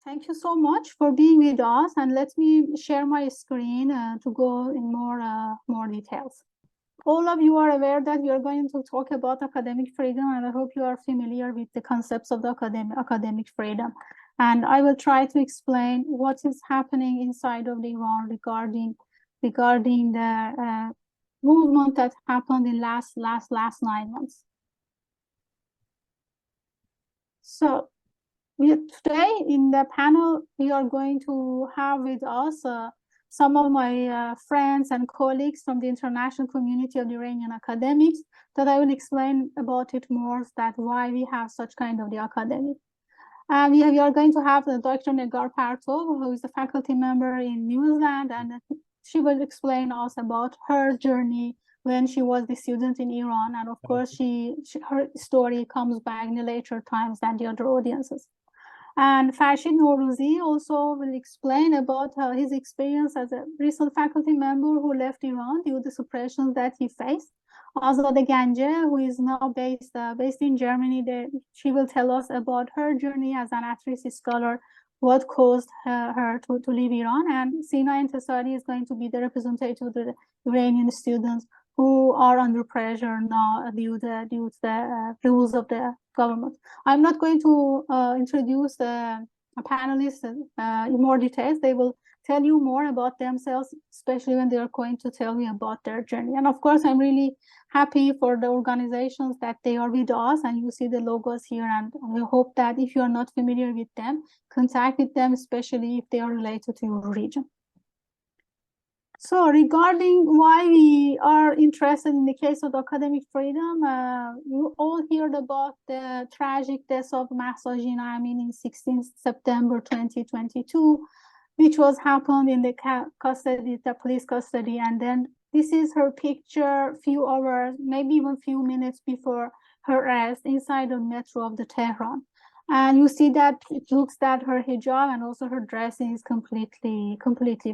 Thank you so much for being with us, and let me share my screen to go in more details. All of you are aware that we are going to talk about academic freedom, and I hope you are familiar with the concepts of the academic freedom. And I will try to explain what is happening inside of Iran regarding the movement that happened in last 9 months. So today in the panel, we are going to have with us some of my friends and colleagues from the international community of Iranian academics, that I will explain about it more, that why we have such kind of the academic. And we are going to have Dr. Negar Partov, who is a faculty member in New Zealand, and she will explain us about her journey when she was the student in Iran. And of course, her story comes back in the later times than the other audiences. And Farshid Nourouzi also will explain about his experience as a recent faculty member who left Iran due to the suppression that he faced. Azadeh Ganje, who is now based in Germany, she will tell us about her journey as an at-risk scholar, what caused her to leave Iran. And Sina Intisari is going to be the representative of the Iranian students who are under pressure now due to the rules of the government. I'm not going to introduce the panelists in more details. They will tell you more about themselves, especially when they are going to tell me about their journey. And of course, I'm really happy for the organizations that they are with us, and you see the logos here. And I hope that if you are not familiar with them, contact with them, especially if they are related to your region. So regarding why we are interested in the case of academic freedom, you all heard about the tragic death of Mahsa Amini in 16 September 2022, which was happened in the police custody. And then this is her picture few hours, maybe even few minutes before her arrest inside the metro of the Tehran. And you see that it looks that her hijab and also her dressing is completely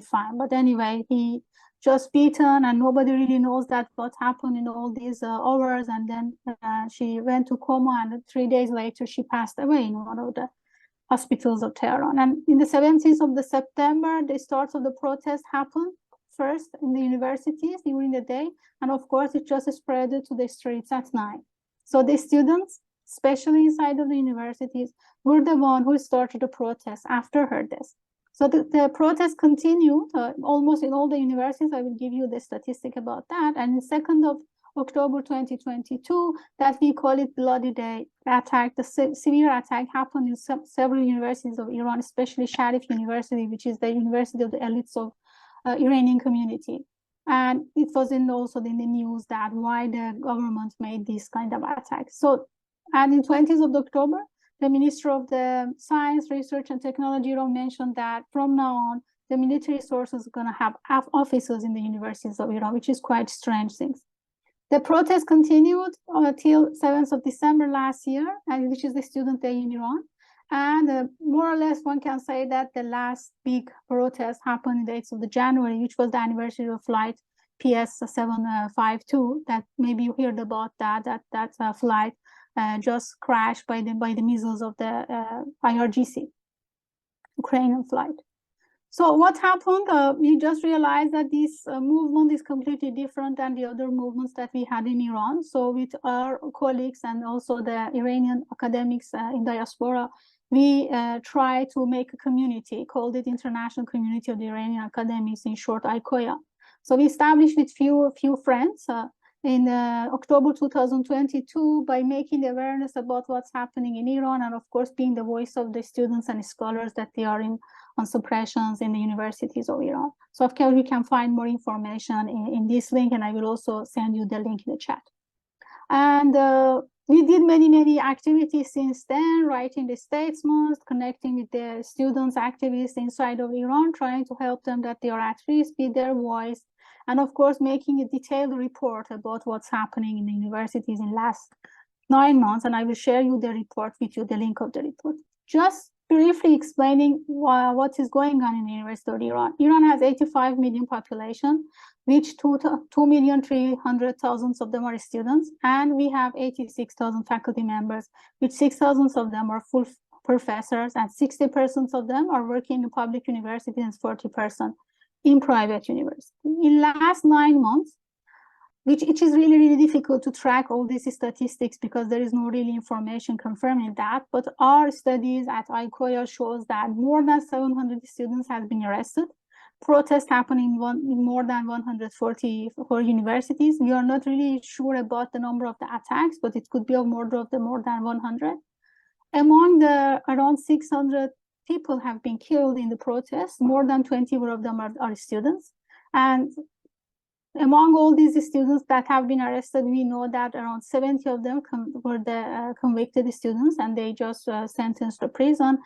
fine. But anyway, he just beaten, and nobody really knows that what happened in all these hours. And then she went to coma, and 3 days later, she passed away in one of the hospitals of Tehran. And in the 17th of September, the start of the protest happened first in the universities during the day. And of course, it just spread to the streets at night. So the students, especially inside of the universities, were the one who started the protest after her death. So the protest continued almost in all the universities. I will give you the statistic about that. And the 2nd of October 2022, that we call it Bloody Day attack, the severe attack happened in several universities of Iran, especially Sharif University, which is the university of the elites of Iranian community. And it was also in the news that why the government made this kind of attack. So, and in 20th of October, the Minister of the Science, Research and Technology mentioned that from now on, the military sources are going to have officers in the universities of Iran, which is quite strange things. The protest continued until 7th of December last year, and which is the Student Day in Iran. And more or less, one can say that the last big protest happened in the 8th of January, which was the anniversary of flight PS752. That maybe you heard about that flight just crashed by the missiles of the IRGC, Ukrainian flight. So what happened? We just realized that this movement is completely different than the other movements that we had in Iran. So with our colleagues and also the Iranian academics in diaspora, we try to make a community called it International Community of the Iranian Academics, in short, ICOIA. So we established with few friends in October 2022 by making the awareness about what's happening in Iran, and of course being the voice of the students and scholars that they are on suppressions in the universities of Iran. So of course, you can find more information in this link, and I will also send you the link in the chat. And we did many activities since then, writing the statements, connecting with the students, activists inside of Iran, trying to help them that they are at risk, be their voice, and of course, making a detailed report about what's happening in the universities in the last 9 months. And I will share you the report with you, the link of the report. Just briefly explaining what is going on in the University of Iran. Iran has 85 million population, which 2,300,000 of them are students, and we have 86,000 faculty members, which 6,000 of them are professors, and 60% of them are working in public universities and 40% in private universities. In last 9 months, which is really, really difficult to track all these statistics because there is no really information confirming that. But our studies at ICOIA shows that more than 700 students have been arrested. Protests happen in more than 144 universities. We are not really sure about the number of the attacks, but it could be of more than 100. Among the around 600 people have been killed in the protests. More than 20 of them are students. And among all these students that have been arrested, we know that around 70 of them were the convicted students, and they just sentenced to prison.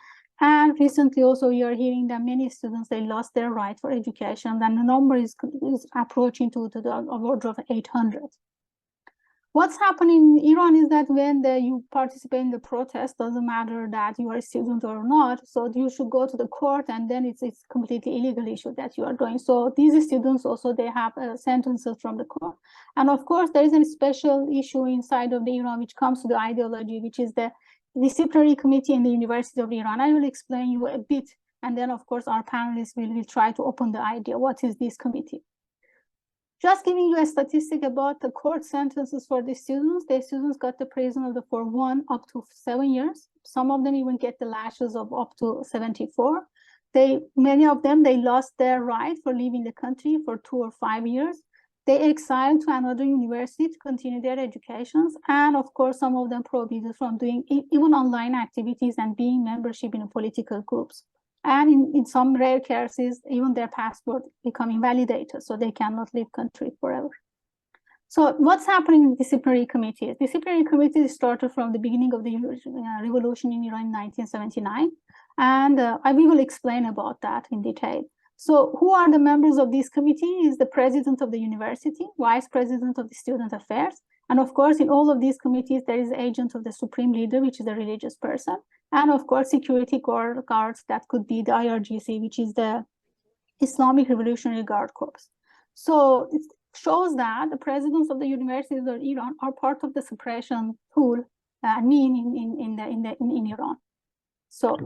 And recently also we are hearing that many students, they lost their right for education, and the number is approaching to the order of 800. What's happening in Iran is that when you participate in the protest, doesn't matter that you are a student or not, so you should go to the court, and then it's completely illegal issue that you are doing. So these students also, they have sentences from the court. And of course, there is a special issue inside of the Iran which comes to the ideology, which is the disciplinary committee in the University of Iran. I will explain you a bit, and then of course our panelists will try to open the idea. What is this committee? Just giving you a statistic about the court sentences for the students. The students got the prison for 1 up to 7 years. Some of them even get the lashes of up to 74. Many of them, they lost their right for leaving the country for 2 or 5 years. They exiled to another university to continue their educations. And of course, some of them prohibited from doing even online activities and being membership in political groups. And in some rare cases, even their passport become invalidated, so they cannot leave country forever. So what's happening in disciplinary committees? Disciplinary committees started from the beginning of the revolution in Iran in 1979. And we will explain about that in detail. So who are the members of this committee? Is the president of the university, vice president of the student affairs. And of course, in all of these committees, there is agent of the supreme leader, which is a religious person. And of course, security guards, that could be the IRGC, which is the Islamic Revolutionary Guard Corps. So it shows that the presidents of the universities of Iran are part of the suppression tool in Iran. So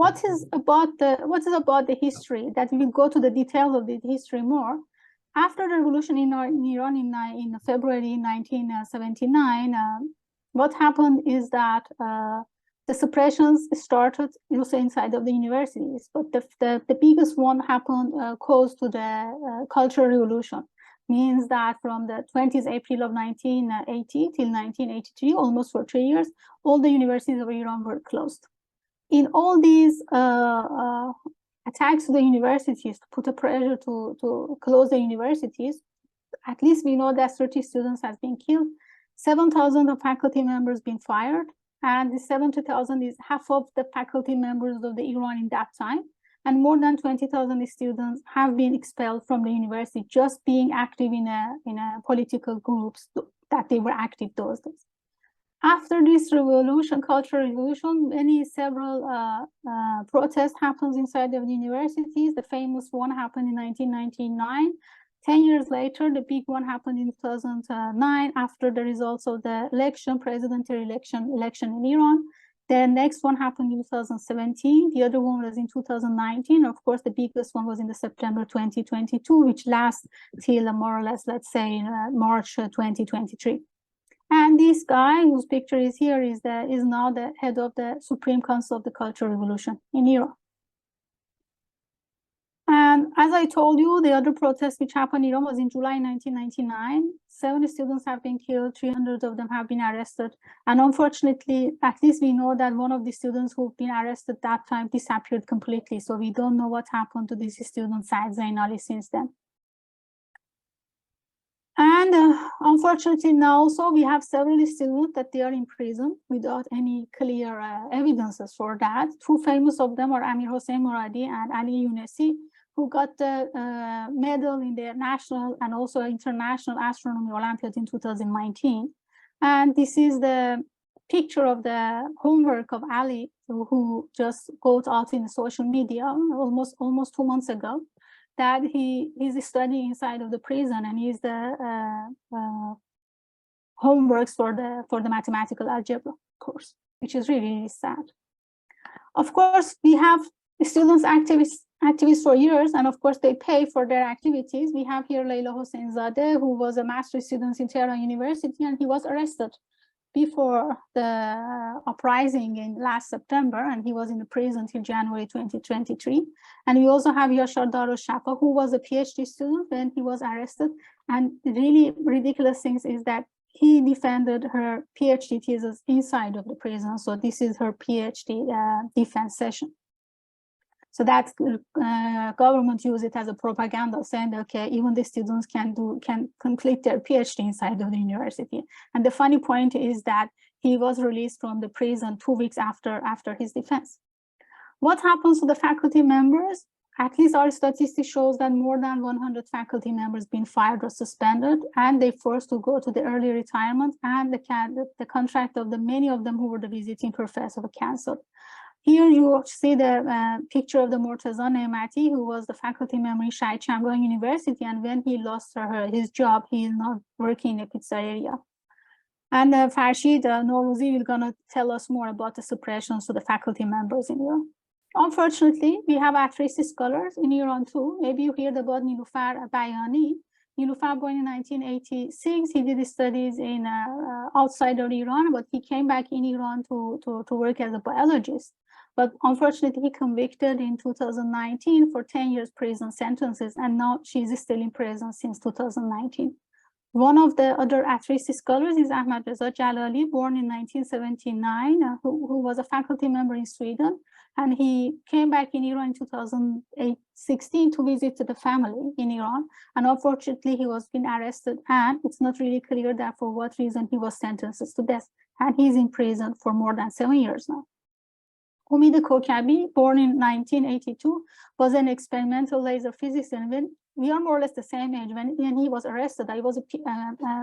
what is about the history? That we go to the details of the history more. After the revolution in Iran in February 1979, what happened is that the suppressions started also inside of the universities, but the biggest one happened close to the Cultural Revolution. Means that from the 20th April of 1980 till 1983, almost for 3 years, all the universities of Iran were closed. In all these attacks to the universities to put a pressure to close the universities, at least we know that 30 students have been killed, 7,000 of faculty members been fired, and the 70,000 is half of the faculty members of the Iran in that time, and more than 20,000 students have been expelled from the university just being active in a political groups that they were active those days. After this revolution, cultural revolution, several protests happens inside of the universities. The famous one happened in 1999. 10 years later, the big one happened in 2009 after the results of the presidential election in Iran. The next one happened in 2017. The other one was in 2019. Of course, the biggest one was in the September 2022, which lasts till more or less, let's say, March 2023. And this guy whose picture is here is now the head of the Supreme Council of the Cultural Revolution in Iran. And as I told you, the other protest which happened in Iran was in July 1999. 7 students have been killed, 300 of them have been arrested. And unfortunately, at least we know that one of the students who've been arrested that time disappeared completely. So we don't know what happened to this student, Saad Zainali, since then. And unfortunately now also we have several students that they are in prison without any clear evidences for that. 2 famous of them are Amir Hossein Moradi and Ali Younesi, who got the medal in the national and also international astronomy Olympiad in 2019. And this is the picture of the homework of Ali, who just got out in social media almost 2 months ago, that he is studying inside of the prison, and he's the homeworks for the mathematical algebra course. which is really, really sad. Of course, we have students activists for years, and of course they pay for their activities. We have here Leila Hossein-Zadeh, who was a master's student in Tehran University, and he was arrested before the uprising in last September, and he was in the prison till January 2023. And we also have Yashar Daroshafa, who was a PhD student when he was arrested. And the really ridiculous things is that he defended her PhD thesis inside of the prison. So this is her PhD defense session. So that government use it as a propaganda, saying, okay, even the students can complete their PhD inside of the university. And the funny point is that he was released from the prison 2 weeks after his defense. What happens to the faculty members? At least our statistics shows that more than 100 faculty members been fired or suspended, and they forced to go to the early retirement, and the contract of many of them who were the visiting professor were canceled. Here you see the picture of the Mortaza Ne'mati, who was the faculty member in Shahid Shamghan University, and when he lost his job, he is not working in a pizzeria. And Farshid Nowrouzi is gonna tell us more about the suppressions to the faculty members in Iran. Unfortunately, we have at-risk scholars in Iran too. Maybe you heard about Nilufar Bayani. Nilufar born in 1986. He did studies in outside of Iran, but he came back in Iran to work as a biologist. But unfortunately, he convicted in 2019 for 10 years prison sentences, and now she's still in prison since 2019. One of the other at-risk scholars is Ahmad Reza Jalali, born in 1979, who was a faculty member in Sweden. And he came back in Iran in 2016 to visit the family in Iran. And unfortunately, he was being arrested, and it's not really clear that for what reason he was sentenced to death. And he's in prison for more than 7 years now. Umid Kokabi, born in 1982, was an experimental laser physicist, and when we are more or less the same age. When he was arrested, I was a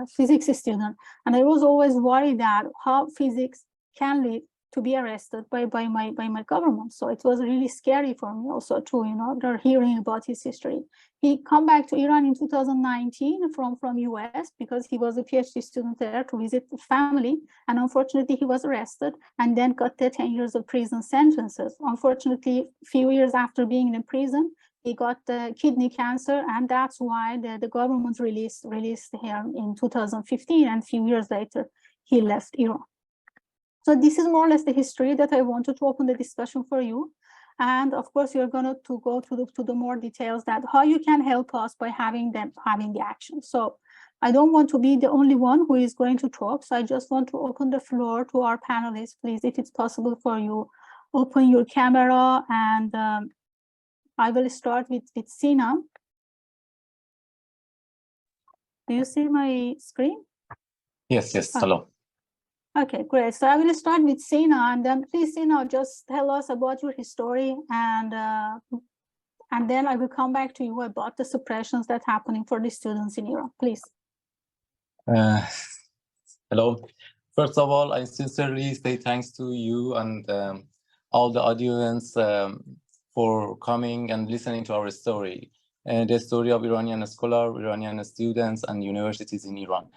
physics student, and I was always worried that how physics can lead to be arrested by my government. So it was really scary for me also too, hearing about his history. He come back to Iran in 2019 from US because he was a PhD student there to visit the family. And unfortunately, he was arrested and then got the 10 years of prison sentences. Unfortunately, a few years after being in prison, he got kidney cancer, and that's why the government released him in 2015, and a few years later, he left Iran. So this is more or less the history that I wanted to open the discussion for you. And of course, you're going to go to the more details that how you can help us by having the action. So I don't want to be the only one who is going to talk. So I just want to open the floor to our panelists. Please, if it's possible for you, open your camera, and I will start with Sina. Do you see my screen? Yes, hello. Okay, great. So I will start with Sina, and then please, Sina, just tell us about your history, and then I will come back to you about the suppressions that's happening for the students in Iran. Please. Hello. First of all, I sincerely say thanks to you and all the audience for coming and listening to our story, the story of Iranian scholars, Iranian students, and universities in Iran.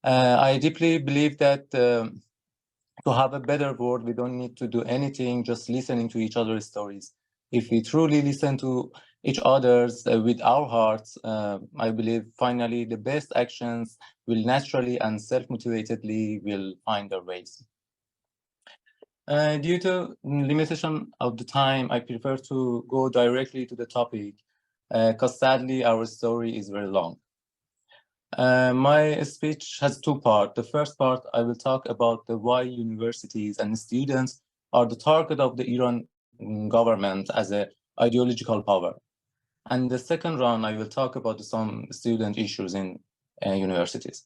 I deeply believe that to have a better world, we don't need to do anything, just listening to each other's stories. If we truly listen to each other's with our hearts, I believe finally the best actions will naturally and self-motivatedly will find their ways. Due to limitation of the time, I prefer to go directly to the topic, because sadly our story is very long. My speech has two parts. The first part, I will talk about why universities and students are the target of the Iran government as an ideological power. And the second round, I will talk about some student issues in universities.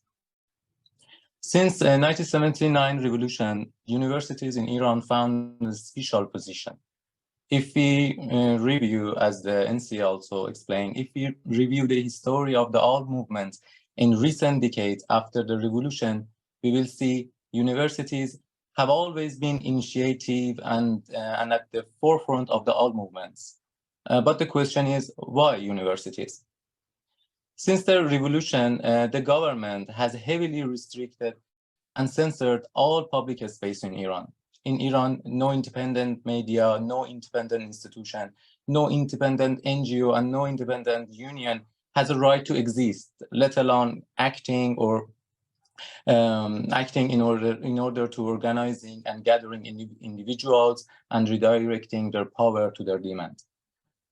Since the 1979 revolution, universities in Iran found a special position. If we review, as the NC also explained, if we review the history of all movements in recent decades after the revolution, we will see universities have always been initiative and at the forefront of all movements. But the question is, why universities? Since the revolution, the government has heavily restricted and censored all public space in Iran. in Iran, no independent media, no independent institution, no independent NGO, and no independent union has a right to exist, let alone acting or acting in order to organizing and gathering individuals and redirecting their power to their demand.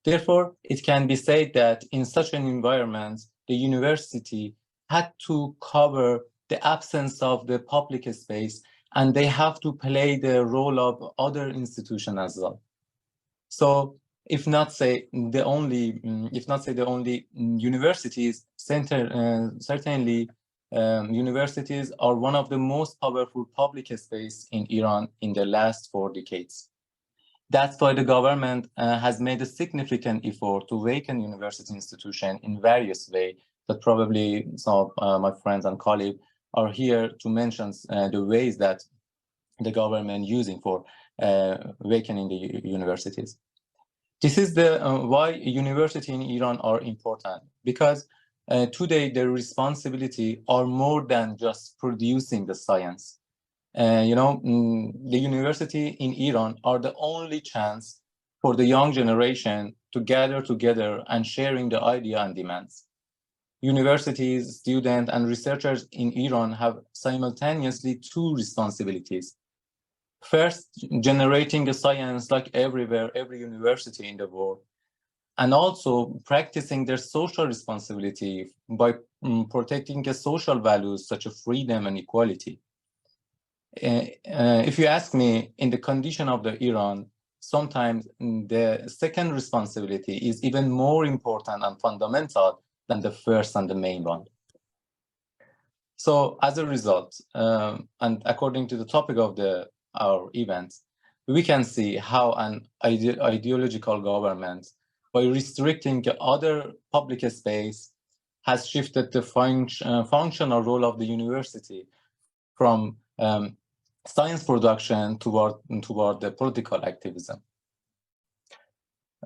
Therefore, it can be said that in such an environment, the university had to cover the absence of the public space, and they have to play the role of other institutions as well. So, if not say the only universities, certainly universities are one of the most powerful public space in Iran in the last 4 decades. That's why the government has made a significant effort to awaken university institution in various ways, but probably some of my friends and colleagues are here to mention the ways that the government using for awakening the universities. This is the why university in Iran are important, because today their responsibility are more than just producing the science. The university in Iran are the only chance for the young generation to gather together and sharing the idea and demands. Universities, students, and researchers in Iran have simultaneously 2 responsibilities. First, generating a science like everywhere, every university in the world, and also practicing their social responsibility by protecting the social values such as freedom and equality. If you ask me, in the condition of the Iran, sometimes the second responsibility is even more important and fundamental than the first and the main one. So as a result, and according to the topic of our event, we can see how an ideological government, by restricting other public space, has shifted the functional role of the university from science production toward the political activism.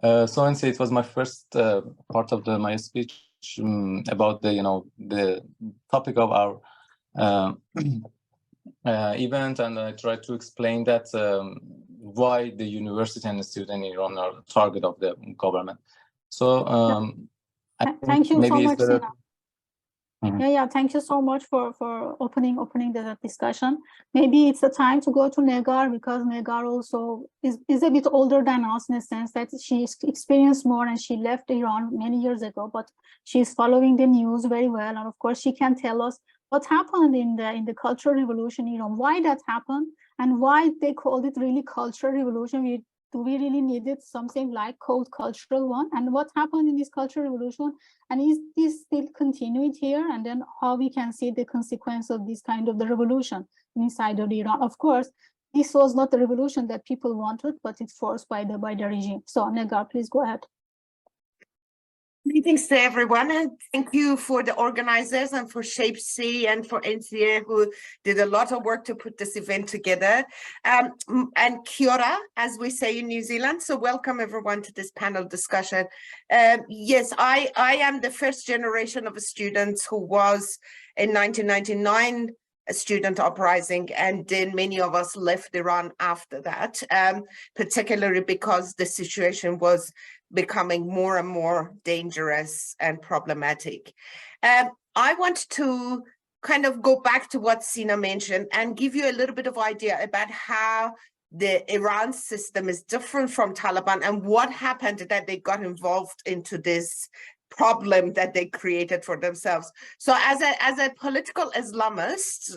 So it was my first part of my speech about the topic of our event, and I tried to explain that why the university and the student in Iran are target of the government. So thank you so much, Zhina. Yeah, thank you so much for opening the discussion. Maybe it's the time to go to Negar, because Negar also is a bit older than us, in a sense that she experienced more and she left Iran many years ago, but she's following the news very well, and of course she can tell us what happened in the Cultural Revolution in Iran, why that happened, and why they called it really Cultural Revolution. Do we really needed something like called cultural one, and what happened in this Cultural Revolution, and is this still continued here, and then how we can see the consequence of this kind of the revolution inside of Iran. Of course, this was not the revolution that people wanted, but it's forced by the regime. So Negar, please go ahead. Greetings to everyone, and thank you for the organizers and for Shape C and for NCA, who did a lot of work to put this event together. And kia ora, as we say in New Zealand. So welcome everyone to this panel discussion. Yes, I am the first generation of students who was in 1999 a student uprising, and then many of us left Iran after that, particularly because the situation was becoming more and more dangerous and problematic. I want to kind of go back to what Zhina mentioned and give you a little bit of idea about how the Iran system is different from Taliban and what happened that they got involved into this problem that they created for themselves. So as a political Islamist,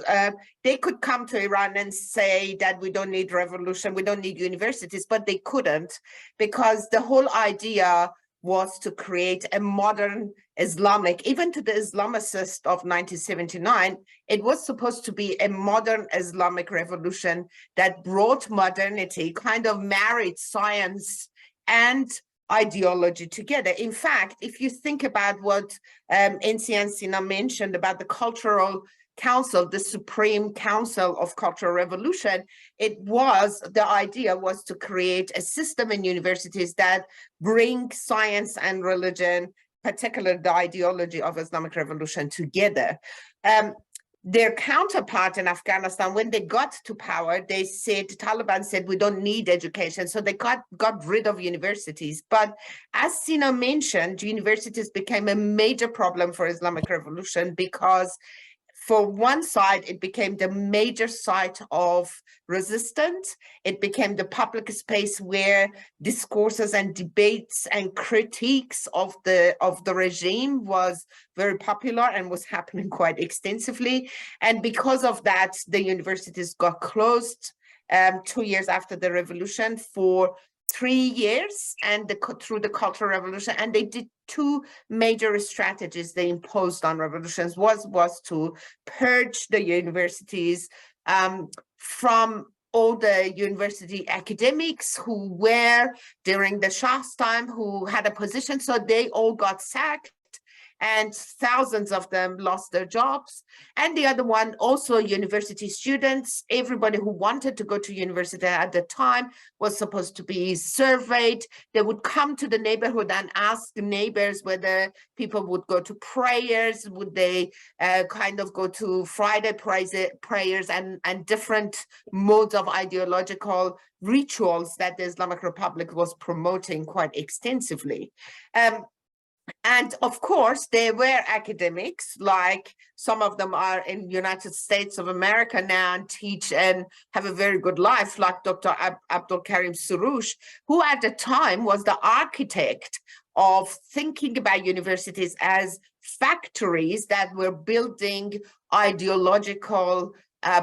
they could come to Iran and say that we don't need revolution, we don't need universities, but they couldn't, because the whole idea was to create a modern Islamic, even to the Islamicists of 1979, it was supposed to be a modern Islamic revolution that brought modernity, kind of married science and ideology together. In fact, if you think about what NC and Zhina mentioned about the Cultural Council, the Supreme Council of Cultural Revolution, the idea was to create a system in universities that bring science and religion, particularly the ideology of Islamic revolution, together. their counterpart in Afghanistan, when they got to power, they said, Taliban said, we don't need education. So they got rid of universities. But as Zhina mentioned, universities became a major problem for Islamic Revolution because for one side, it became the major site of resistance. It became the public space where discourses and debates and critiques of the regime was very popular and was happening quite extensively. And because of that, the universities got closed 2 years after the revolution for 3 years, and through the Cultural Revolution, and they did two major strategies they imposed on revolutions. Was to purge the universities from all the university academics who were during the Shah's time, who had a position, so they all got sacked, and thousands of them lost their jobs. And the other one, also university students, everybody who wanted to go to university at the time was supposed to be surveyed. They would come to the neighborhood and ask the neighbors whether people would go to prayers, would they kind of go to Friday prayers and different modes of ideological rituals that the Islamic Republic was promoting quite extensively. And of course, there were academics, like some of them are in United States of America now and teach and have a very good life, like Dr. Abdul Karim Surush, who at the time was the architect of thinking about universities as factories that were building ideological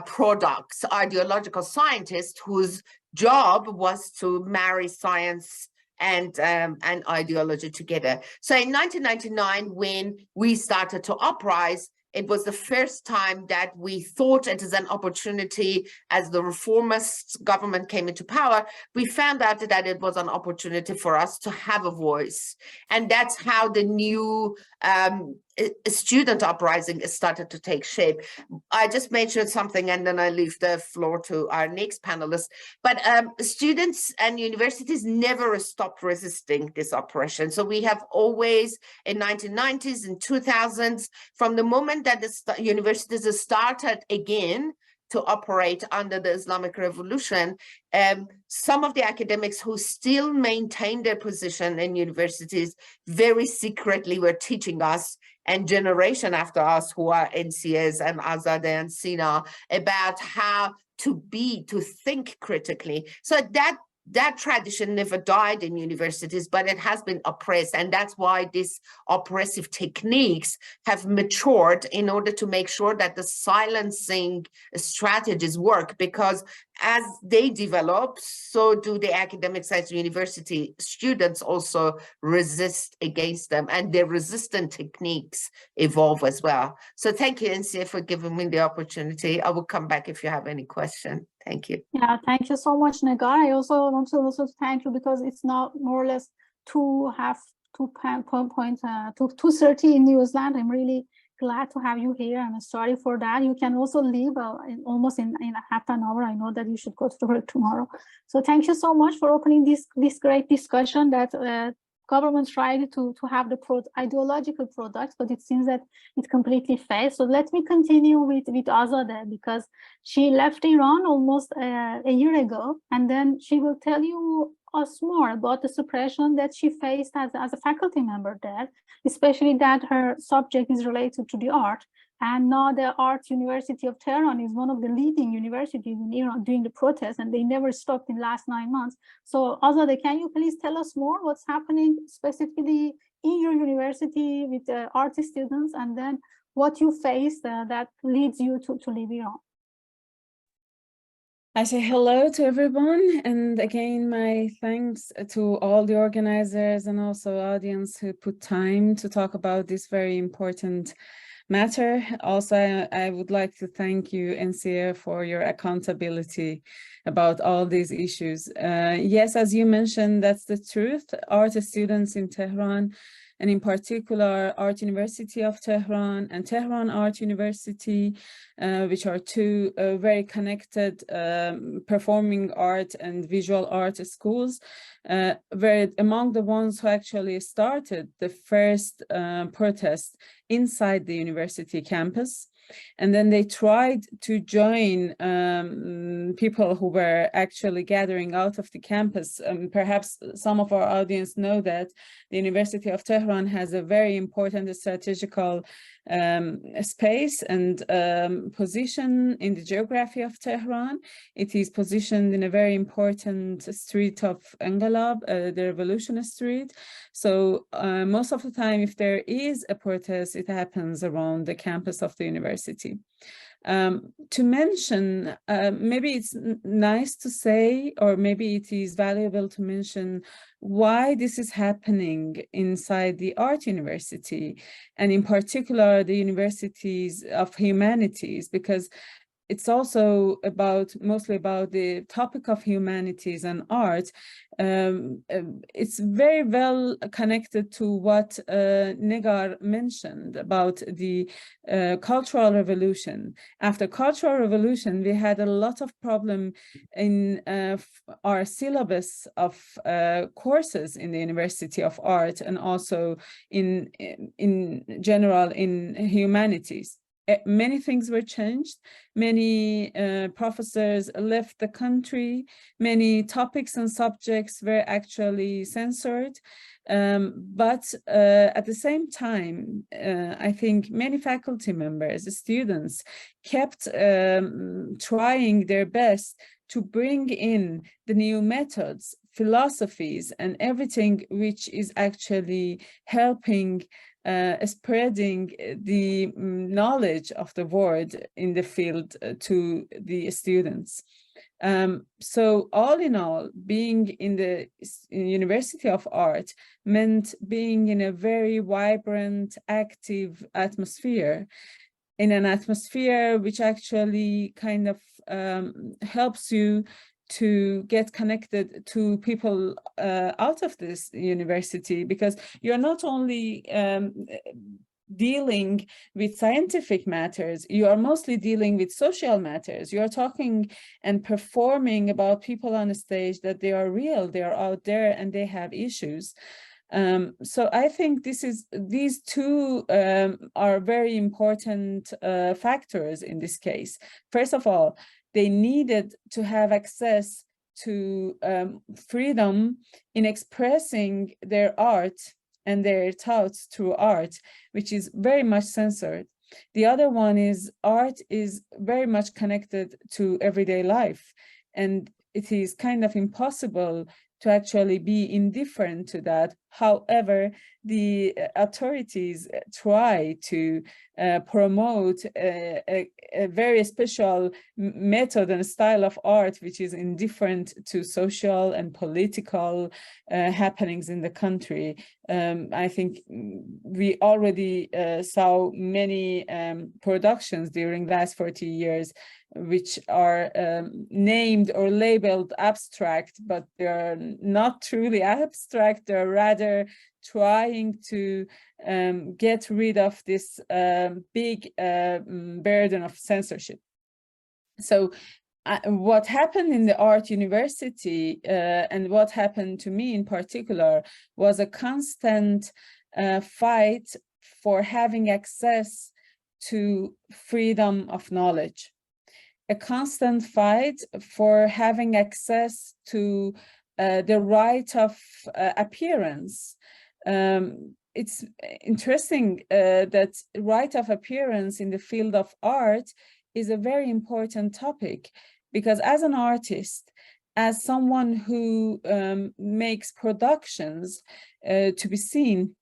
products, ideological scientists whose job was to marry science and ideology together. So in 1999, when we started to uprise, it was the first time that we thought it is an opportunity. As the reformist government came into power, we found out that it was an opportunity for us to have a voice. And that's how the new student uprising started to take shape. I just mentioned something and then I leave the floor to our next panelist. But students and universities never stopped resisting this oppression. So we have always, in 1990s and 2000s, from the moment that the universities started again to operate under the Islamic Revolution, some of the academics who still maintain their position in universities very secretly were teaching us, and generation after us who are NCS and Azadeh and Zhina, about how to think critically. So that tradition never died in universities, but it has been oppressed. And that's why these oppressive techniques have matured in order to make sure that the silencing strategies work, because as they develop, so do the academics at university. Students also resist against them, and their resistant techniques evolve as well. So thank you, NCA, for giving me the opportunity. I will come back if you have any question. Thank you. Yeah, thank you so much, Negar. I also want to thank you, because it's now more or less 2:30 in New Zealand. I'm really glad to have you here, and sorry for that. You can also leave almost in half an hour. I know that you should go to work tomorrow. So thank you so much for opening this great discussion that governments tried to have the ideological products, but it seems that it completely failed. So let me continue with Azadeh, because she left Iran almost a year ago, and then she will tell you us more about the suppression that she faced as a faculty member there, especially that her subject is related to the art. And now the Art University of Tehran is one of the leading universities in Iran during the protests, and they never stopped in the last 9 months. So Azadeh, can you please tell us more what's happening specifically in your university with the art students, and then what you faced that leads you to leave Iran? I say hello to everyone, and again, my thanks to all the organizers and also audience who put time to talk about this very important matter. Also, I would like to thank you, NCA, for your accountability about all these issues. Yes, as you mentioned, that's the truth. Art students in Tehran, and in particular Art University of Tehran and Tehran Art University, which are two very connected performing art and visual art schools, were among the ones who actually started the first protest inside the university campus. And then they tried to join people who were actually gathering out of the campus. Perhaps some of our audience know that the University of Tehran has a very important strategical space and position in the geography of Tehran. It is positioned in a very important street of Engelab, the Revolution Street. So most of the time, if there is a protest, it happens around the campus of the university. To mention, maybe it's nice to say, or maybe it is valuable to mention why this is happening inside the art university, and in particular the universities of humanities, because it's also mostly about the topic of humanities and art. It's very well connected to what Negar mentioned about the Cultural Revolution. After Cultural Revolution, we had a lot of problem in our syllabus of courses in the University of Art, and also in general in humanities. Many things were changed. Many professors left the country. Many topics and subjects were actually censored. But at the same time, I think many faculty members, students, kept trying their best to bring in the new methods, philosophies, and everything which is actually helping spreading the knowledge of the world in the field to the students. So all in all, being in the University of Art meant being in a very vibrant, active atmosphere, in an atmosphere which actually kind of helps you to get connected to people out of this university, because you're not only dealing with scientific matters, you are mostly dealing with social matters. You are talking and performing about people on the stage, that they are real, they are out there, and they have issues. So I think these two are very important factors in this case. First of all, they needed to have access to freedom in expressing their art and their thoughts through art, which is very much censored. The other one is art is very much connected to everyday life, and it is kind of impossible to actually be indifferent to that. However, the authorities try to promote a very special method and style of art which is indifferent to social and political happenings in the country. I think we already saw many productions during the last 40 years which are named or labeled abstract, but they're not truly abstract. They're rather trying to get rid of this big burden of censorship. So what happened in the art university and what happened to me in particular was a constant fight for having access to freedom of knowledge, a constant fight for having access to the right of appearance. It's interesting that right of appearance in the field of art is a very important topic, because as an artist, as someone who makes productions to be seen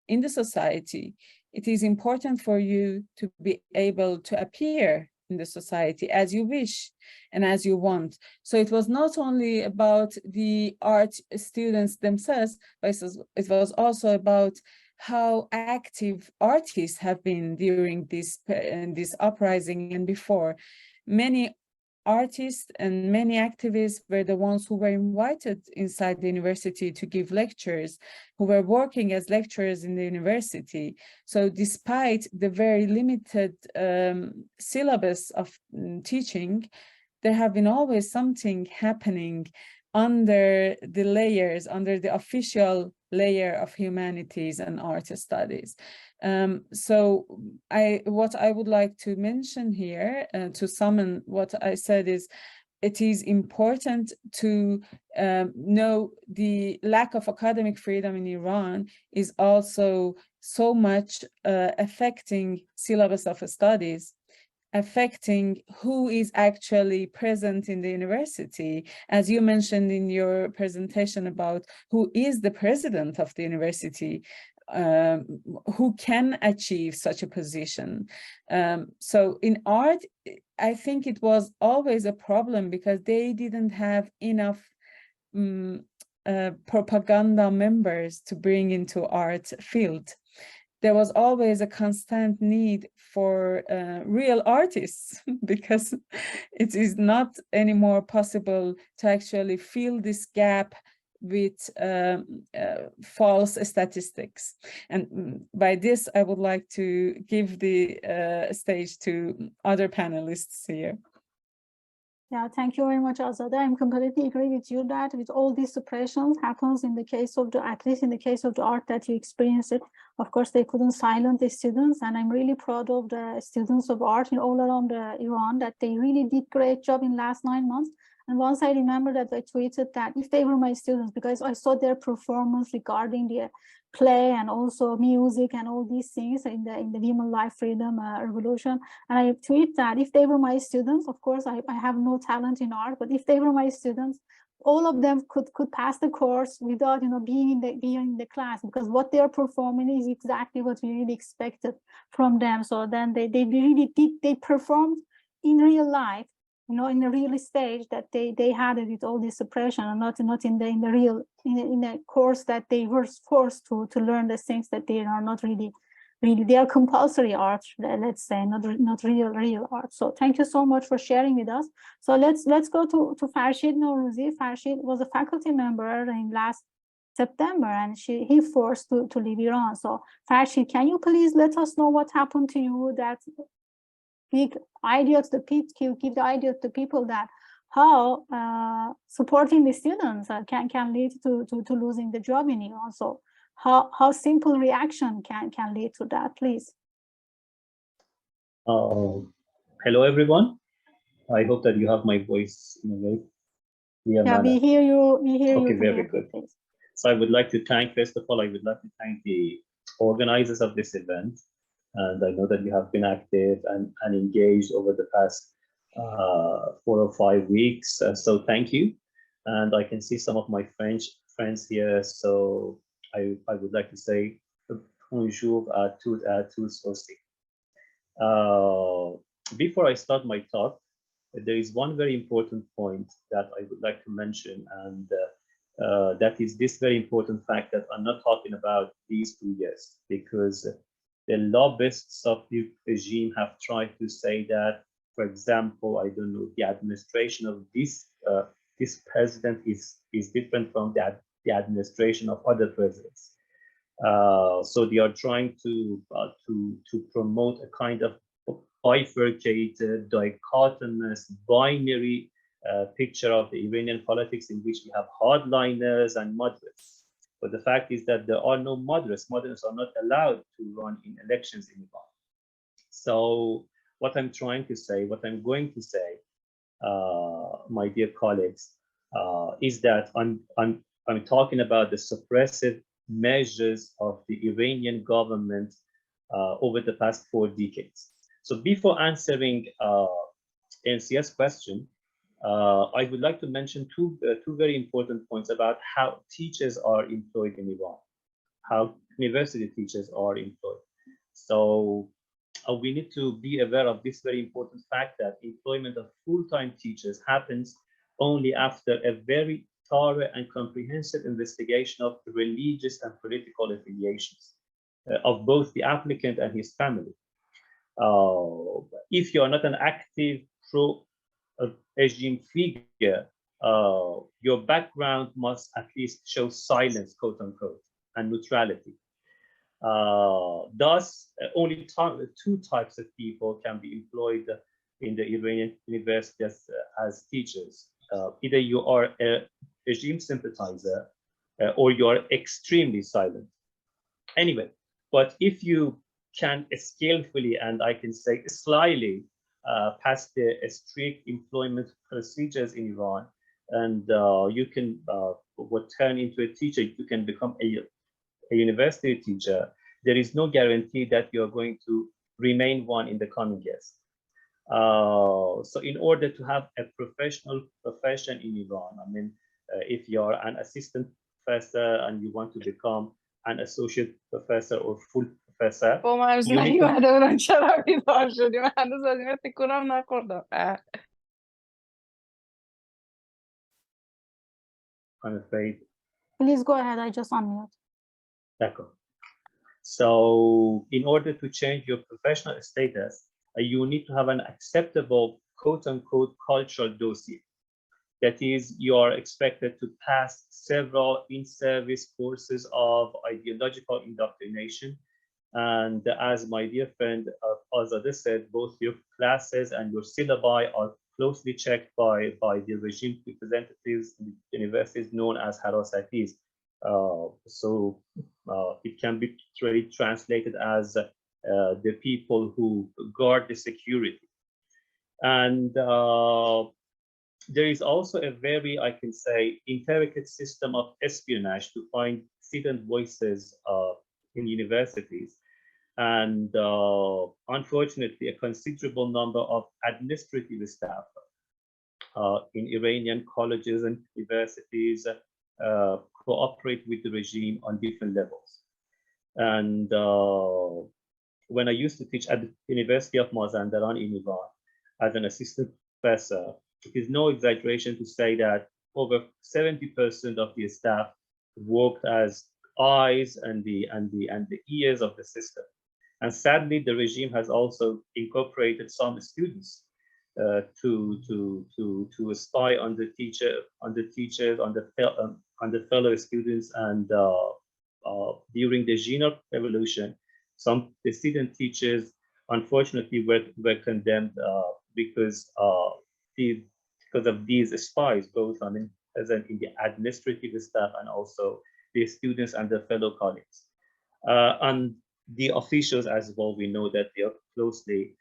in the society, it is important for you to be able to appear in the society as you wish and as you want. So it was not only about the art students themselves, but it was also about how active artists have been during this uprising and before. Many artists and many activists were the ones who were invited inside the university to give lectures, who were working as lecturers in the university. So despite the very limited syllabus of teaching, there have been always something happening under the layers, under the official layer of humanities and art studies. So what I would like to mention here, to summon what I said, is it is important to know the lack of academic freedom in Iran is also so much affecting syllabus of studies, affecting who is actually present in the university. As you mentioned in your presentation about who is the president of the university, who can achieve such a position. So in art, I think it was always a problem because they didn't have enough propaganda members to bring into art field. There was always a constant need for real artists because it is not anymore possible to actually fill this gap with false statistics. And by this, I would like to give the stage to other panelists here. Yeah, thank you very much, Azadeh. I'm completely agree with you that with all these suppressions happens in the case of the, at least in the case of the art that you experienced it. Of course, they couldn't silence the students, and I'm really proud of the students of art in all around Iran that they really did great job in last 9 months. And once I remember that I tweeted that if they were my students, because I saw their performance regarding the play and also music and all these things in the women life freedom revolution, and I tweet that if they were my students, of course I have no talent in art, but if they were my students, all of them could pass the course without being in the class, because what they are performing is exactly what we really expected from them. So then they really did, they performed in real life, in the real stage that they had it with all this suppression, and not in the real in a course that they were forced to learn the things that they are not really they are compulsory art, let's say, not real art. So thank you so much for sharing with us. So let's go to Farshid Nourouzi. Farshid was a faculty member in last September, and he forced to leave Iran. So Farshid, can you please let us know what happened to you, that big idea to the people, give the idea to the people that how supporting the students can lead to losing the job in Iran. So how simple reaction can lead to that, please. Hello everyone. I hope that you have my voice in a way. Yeah, we hear you. Okay, very good. Please. So I would like to thank, first of all, I would like to thank the organizers of this event. And I know that you have been active and engaged over the past 4 or 5 weeks. So thank you. And I can see some of my French friends here. So I would like to say bonjour à tous aussi. Before I start my talk, there is one very important point that I would like to mention, and that is this very important fact that I'm not talking about these 2 years, because the lobbyists of the regime have tried to say that, for example, I don't know, the administration of this president is different from the administration of other presidents. So they are trying to promote a kind of bifurcated, dichotomous, binary picture of the Iranian politics, in which we have hardliners and moderates. But the fact is that there are no moderates. Moderates are not allowed to run in elections in Iran. So what I'm trying to say, what I'm going to say, my dear colleagues, is that I'm talking about the suppressive measures of the Iranian government over the past 4 decades. So before answering NCS question, I would like to mention two very important points about how teachers are employed in Iran, how university teachers are employed. So we need to be aware of this very important fact that employment of full-time teachers happens only after a very thorough and comprehensive investigation of religious and political affiliations of both the applicant and his family. If you are not an active pro-regime figure, your background must at least show silence, quote unquote, and neutrality. Thus, only 2 types of people can be employed in the Iranian universities as teachers. Either you are a regime sympathizer, or you are extremely silent. Anyway, but if you can skillfully, and I can say slyly, pass the strict employment procedures in Iran, and you can turn into a teacher, you can become a university teacher, there is no guarantee that you're going to remain one in the coming years. So in order to have a professional profession in Iran, I mean, if you're an assistant professor and you want to become an associate professor or full professor, با مرز you need to, نیومده بودم چرا بیدار شدیم هنوز از این تکونم نخوردم I'm afraid. Please go ahead, I just unmute. D'accord. So in order to change your professional status, you need to have an acceptable quote-unquote cultural dossier. That is, you are expected to pass several in-service courses of ideological indoctrination. And as my dear friend Azadeh said, both your classes and your syllabi are closely checked by the regime representatives in the universities known as harasatis. So it can be really translated as the people who guard the security. And there is also a very, I can say, intricate system of espionage to find dissident voices in universities. And unfortunately, a considerable number of administrative staff in Iranian colleges and universities cooperate with the regime on different levels. And when I used to teach at the University of Mazandaran in Iran as an assistant professor, it is no exaggeration to say that over 70% of the staff worked as eyes and the ears of the system. And sadly, the regime has also incorporated some students to spy on the teachers, on the fellow students. And during the Zhina revolution, some dissident teachers unfortunately were condemned because of these spies, both present in the administrative staff and also the students and their fellow colleagues. And the officials as well, we know that they are closely,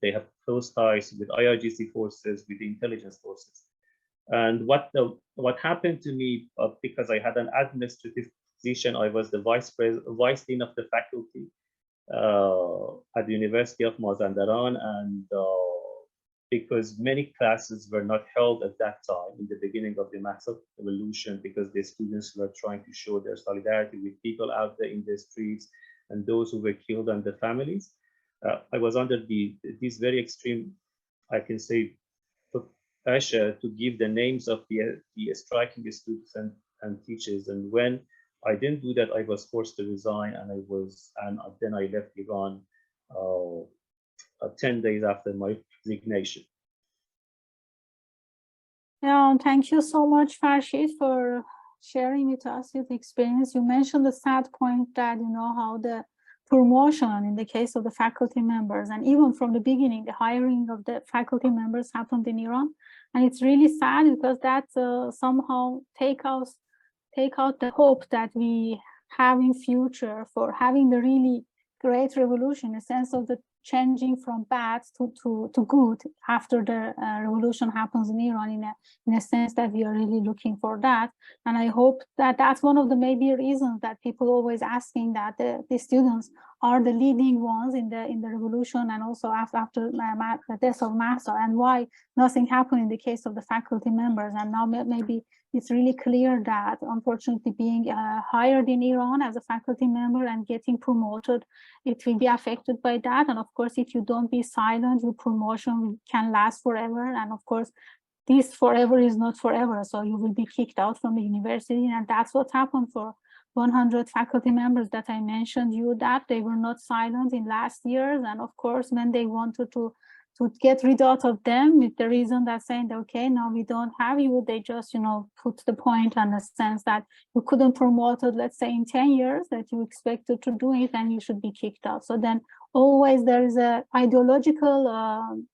they have close ties with IRGC forces, with the intelligence forces. And what happened to me, because I had an administrative position, I was the vice dean of the faculty at the University of Mazandaran, and because many classes were not held at that time in the beginning of the Mahsa revolution, because the students were trying to show their solidarity with people out there in the streets and those who were killed and their families. I was under this very extreme, I can say, pressure to give the names of the striking students and teachers. And when I didn't do that, I was forced to resign, and then I left Iran 10 days after my resignation. Yeah, thank you so much, Farshid, for sharing with us your experience. You mentioned the sad point that, how the promotion in the case of the faculty members, and even from the beginning, the hiring of the faculty members happened in Iran. And it's really sad because that somehow take out the hope that we have in future for having the really great revolution, in a sense of the changing from bad to good after the revolution happens in Iran, in a sense that we are really looking for that. And I hope that that's one of the maybe reasons that people always asking that the students are the leading ones in the revolution, and also after the death of Mahsa, and why nothing happened in the case of the faculty members. And now maybe it's really clear that, unfortunately, being hired in Iran as a faculty member and getting promoted, it will be affected by that. And of course, if you don't be silent, your promotion can last forever. And of course, this forever is not forever. So you will be kicked out from the university. And that's what happened for 100 faculty members that I mentioned that they were not silent in last years. And of course, when they wanted to get rid of them with the reason that saying, okay, now we don't have you, they just, put the point on the sense that you couldn't promote it, let's say in 10 years that you expected to do it, and you should be kicked out. So then always there is a ideological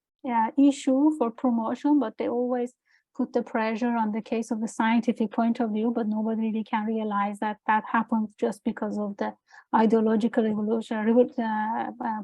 issue for promotion, but they always put the pressure on the case of the scientific point of view, but nobody really can realize that that happens just because of the ideological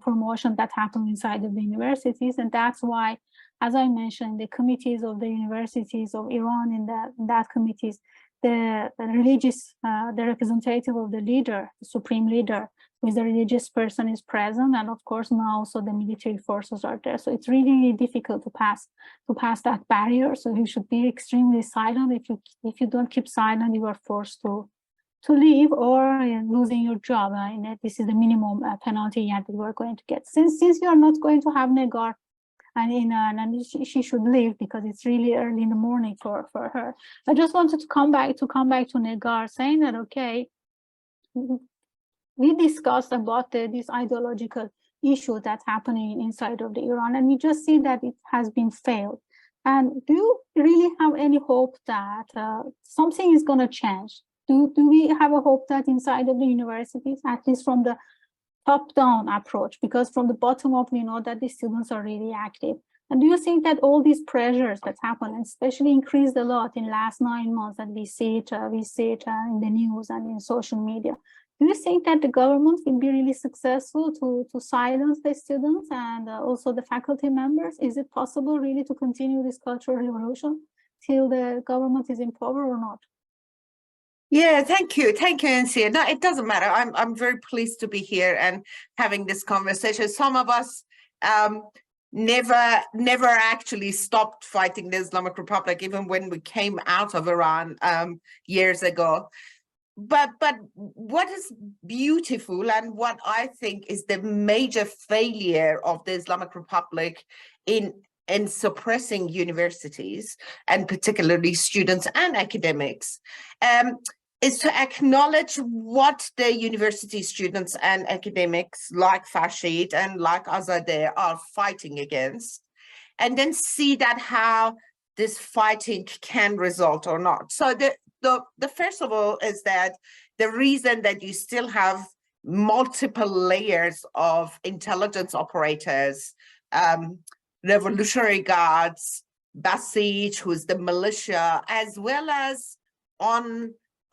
promotion that happened inside of the universities. And that's why, as I mentioned, the committees of the universities of Iran, in that committees, the religious, the representative of the leader, the supreme leader, who is the religious person, is present, and of course now also the military forces are there. So it's really, really difficult to pass that barrier. So you should be extremely silent. If you don't keep silent, you are forced to leave or losing your job. This is the minimum penalty that you are going to get. Since you are not going to have Negar, and she should leave because it's really early in the morning for her. I just wanted to come back to Negar, saying that, okay, we discussed about this ideological issue that's happening inside of the Iran, and we just see that it has been failed. And do you really have any hope that something is going to change? Do we have a hope that inside of the universities, at least from the top-down approach, because from the bottom up, we know that the students are really active. And do you think that all these pressures that happen, and especially increased a lot in the last 9 months, that we see it in the news and in social media, do you think that the government will be really successful to silence the students and also the faculty members? Is it possible really to continue this cultural revolution till the government is in power or not? Yeah, thank you, Ansia. No, it doesn't matter. I'm very pleased to be here and having this conversation. Some of us never actually stopped fighting the Islamic Republic, even when we came out of Iran years ago. But what is beautiful, and what I think is the major failure of the Islamic Republic in suppressing universities, and particularly students and academics, is to acknowledge what the university students and academics like Farshid and like Azadeh are fighting against, and then see that how this fighting can result or not. So the first of all is that the reason that you still have multiple layers of intelligence operators, revolutionary guards, Basij, who's the militia, as well as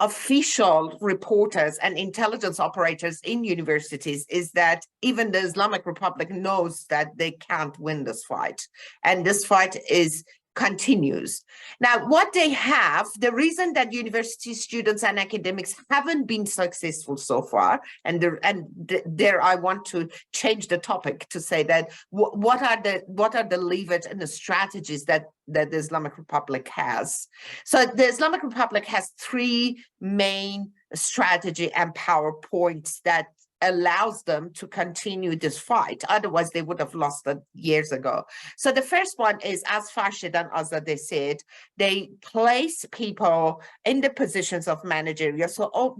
official reporters and intelligence operators in universities, is that even the Islamic Republic knows that they can't win this fight, and this fight continues. Now, what they have, the reason that university students and academics haven't been successful so far, and there I want to change the topic to say that what are the levers and the strategies that the Islamic Republic has. So the Islamic Republic has three main strategy and power points that allows them to continue this fight. Otherwise, they would have lost it years ago. So the first one is, as Farshid and Azadeh said, they place people in the positions of managerial. So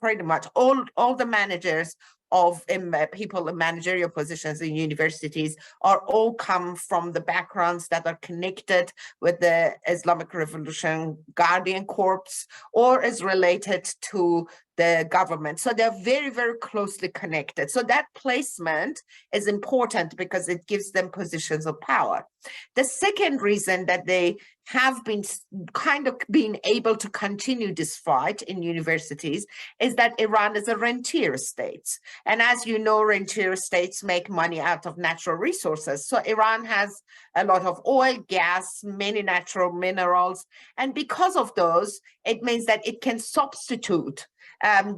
pretty much all the managers of people in managerial positions in universities are all come from the backgrounds that are connected with the Islamic Revolution Guardian Corps, or is related to the government. So they're very, very closely connected. So that placement is important because it gives them positions of power. The second reason that they have been able to continue this fight in universities is that Iran is a rentier state. And as you know, rentier states make money out of natural resources. So Iran has a lot of oil, gas, many natural minerals. And because of those, it means that it can substitute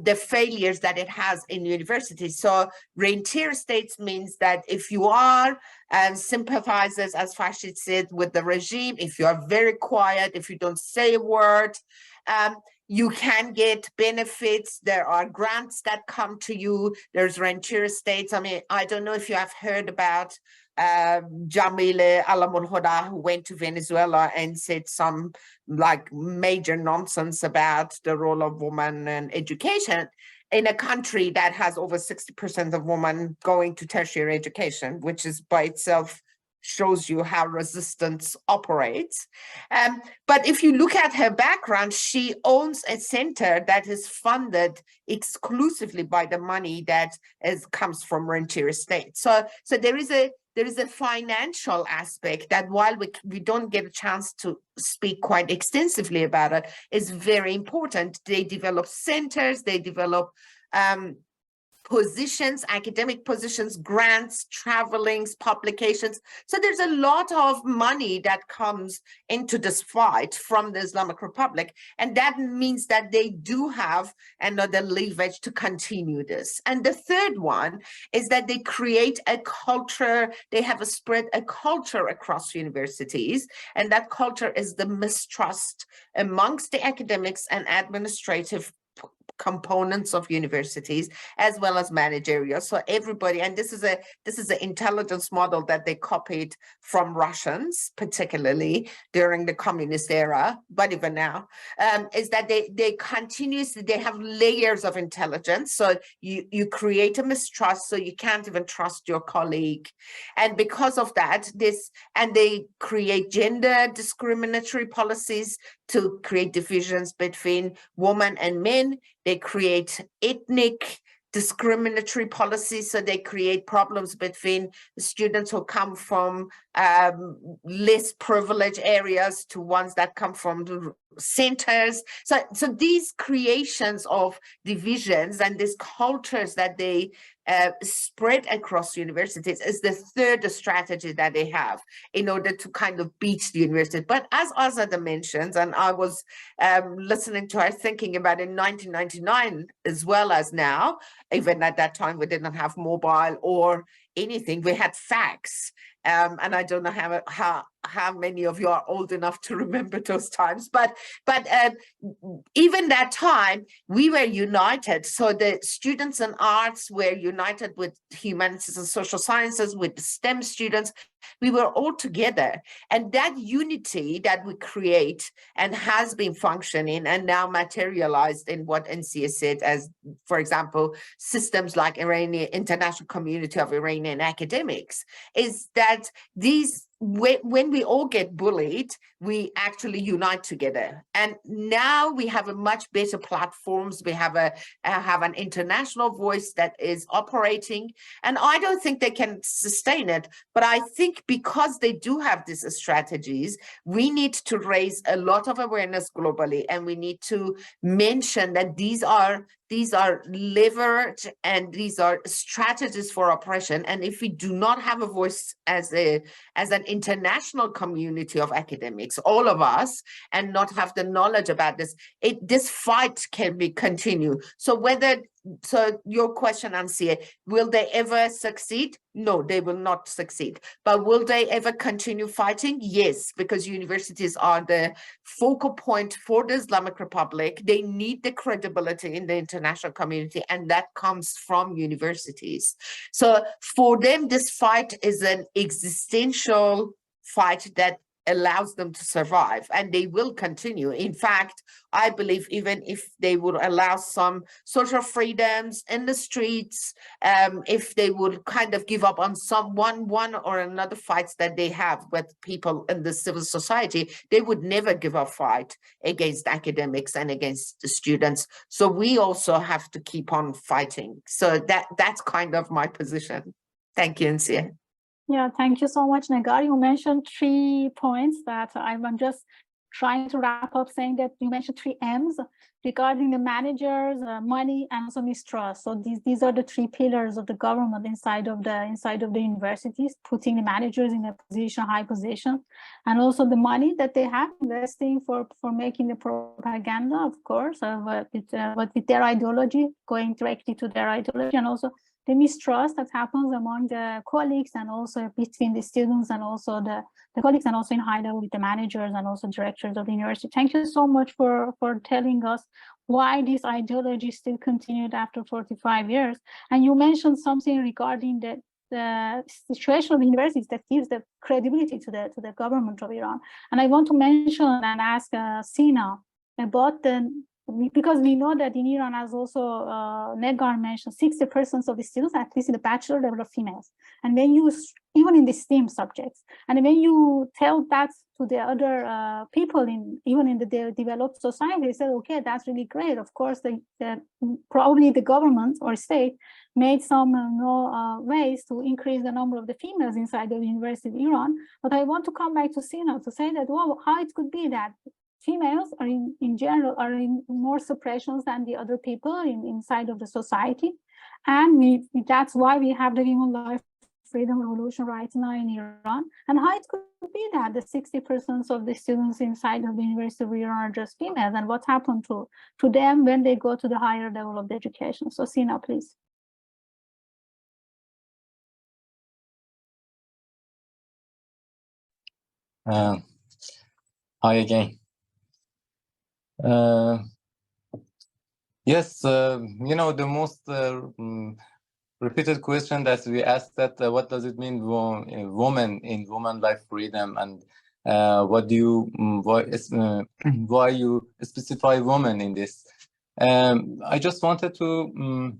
the failures that it has in universities. So rentier states means that if you are sympathizers, as Farshid said, with the regime, if you are very quiet, if you don't say a word, you can get benefits. There are grants that come to you. There's rentier states. I mean, I don't know if you have heard about Jamile Alamul Huda, who went to Venezuela and said some major nonsense about the role of women and education in a country that has over 60% of women going to tertiary education, which is by itself shows you how resistance operates. But if you look at her background, she owns a center that is funded exclusively by the money that comes from rentier states. So there is a there is a financial aspect that, while we don't get a chance to speak quite extensively about it, is very important. They develop centers, they develop positions, academic positions, grants, travelings, publications. So there's a lot of money that comes into this fight from the Islamic Republic. And that means that they do have another leverage to continue this. And the third one is that they create a culture, they have spread a culture across universities. And that culture is the mistrust amongst the academics and administrative components of universities, as well as managerial. So everybody, and this is an intelligence model that they copied from Russians, particularly during the communist era, but even now, is that they continuously, they have layers of intelligence. So you create a mistrust, so you can't even trust your colleague. And because of that, they create gender discriminatory policies to create divisions between women and men. They create ethnic discriminatory policies, so they create problems between students who come from less privileged areas to ones that come from the centers. So these creations of divisions and these cultures that they spread across universities is the third strategy that they have in order to kind of beat the university. But as Azada mentions, and I was listening to her thinking about in 1999 as well as now, even at that time we didn't have mobile or anything, we had fax. And I don't know how many of you are old enough to remember those times, but even that time we were united. So the students in arts were united with humanities and social sciences, with the STEM students. We were all together, and that unity that we create and has been functioning and now materialized in what NCA said as, for example, systems like Iranian International Community of Iranian Academics, is that these, when we all get bullied, we actually unite together. And now we have a much better platforms. We have an international voice that is operating, and I don't think they can sustain it. But I think because they do have these strategies, we need to raise a lot of awareness globally, and we need to mention that these are leverage and these are strategies for oppression. And if we do not have a voice as an international community of academics, all of us, and not have the knowledge about this, this fight can be continued. So your question, Ansia, will they ever succeed? No, they will not succeed. But will they ever continue fighting? Yes, because universities are the focal point for the Islamic Republic. They need the credibility in the international community, and that comes from universities. So for them, this fight is an existential fight that allows them to survive, and they will continue. In fact, I believe even if they would allow some social freedoms in the streets, if they would kind of give up on one or another fights that they have with people in the civil society, they would never give up fight against academics and against the students. So we also have to keep on fighting. So that's kind of my position. Thank you, Nsia. Yeah, thank you so much, Negar. You mentioned 3 points that I'm just trying to wrap up, saying that you mentioned 3 M's regarding the managers, money, and also mistrust. So these are the 3 pillars of the government inside of the universities, putting the managers in a position, high position, and also the money that they have investing for making the propaganda, of course, but with their ideology, going directly to their ideology, and also the mistrust that happens among the colleagues and also between the students and also the colleagues, and also in high level with the managers and also directors of the university. Thank you so much for telling us why this ideology still continued after 45 years. And you mentioned something regarding the situation of the universities that gives the credibility to the government of Iran. And I want to mention and ask Sina about the because we know that in Iran, as also Negar mentioned, 60% of the students, at least in the bachelor level, are females. And when you, even in the STEM subjects, and when you tell that to the other people, even in the developed society, they say, okay, that's really great. Of course, probably the government or state made some ways to increase the number of the females inside the University of Iran. But I want to come back to Sina to say that, well, how it could be that females are in general are in more suppressions than the other people inside of the society. And that's why we have the Women, Life, Freedom Revolution right now in Iran. And how it could be that the 60% of the students inside of the University of Iran are just females, and what happened to them when they go to the higher level of the education. So Sina, please. Hi again. Yes, you know, the most repeated question that we asked that what does it mean woman in woman life freedom, and what do you why you specify woman in this? I just wanted to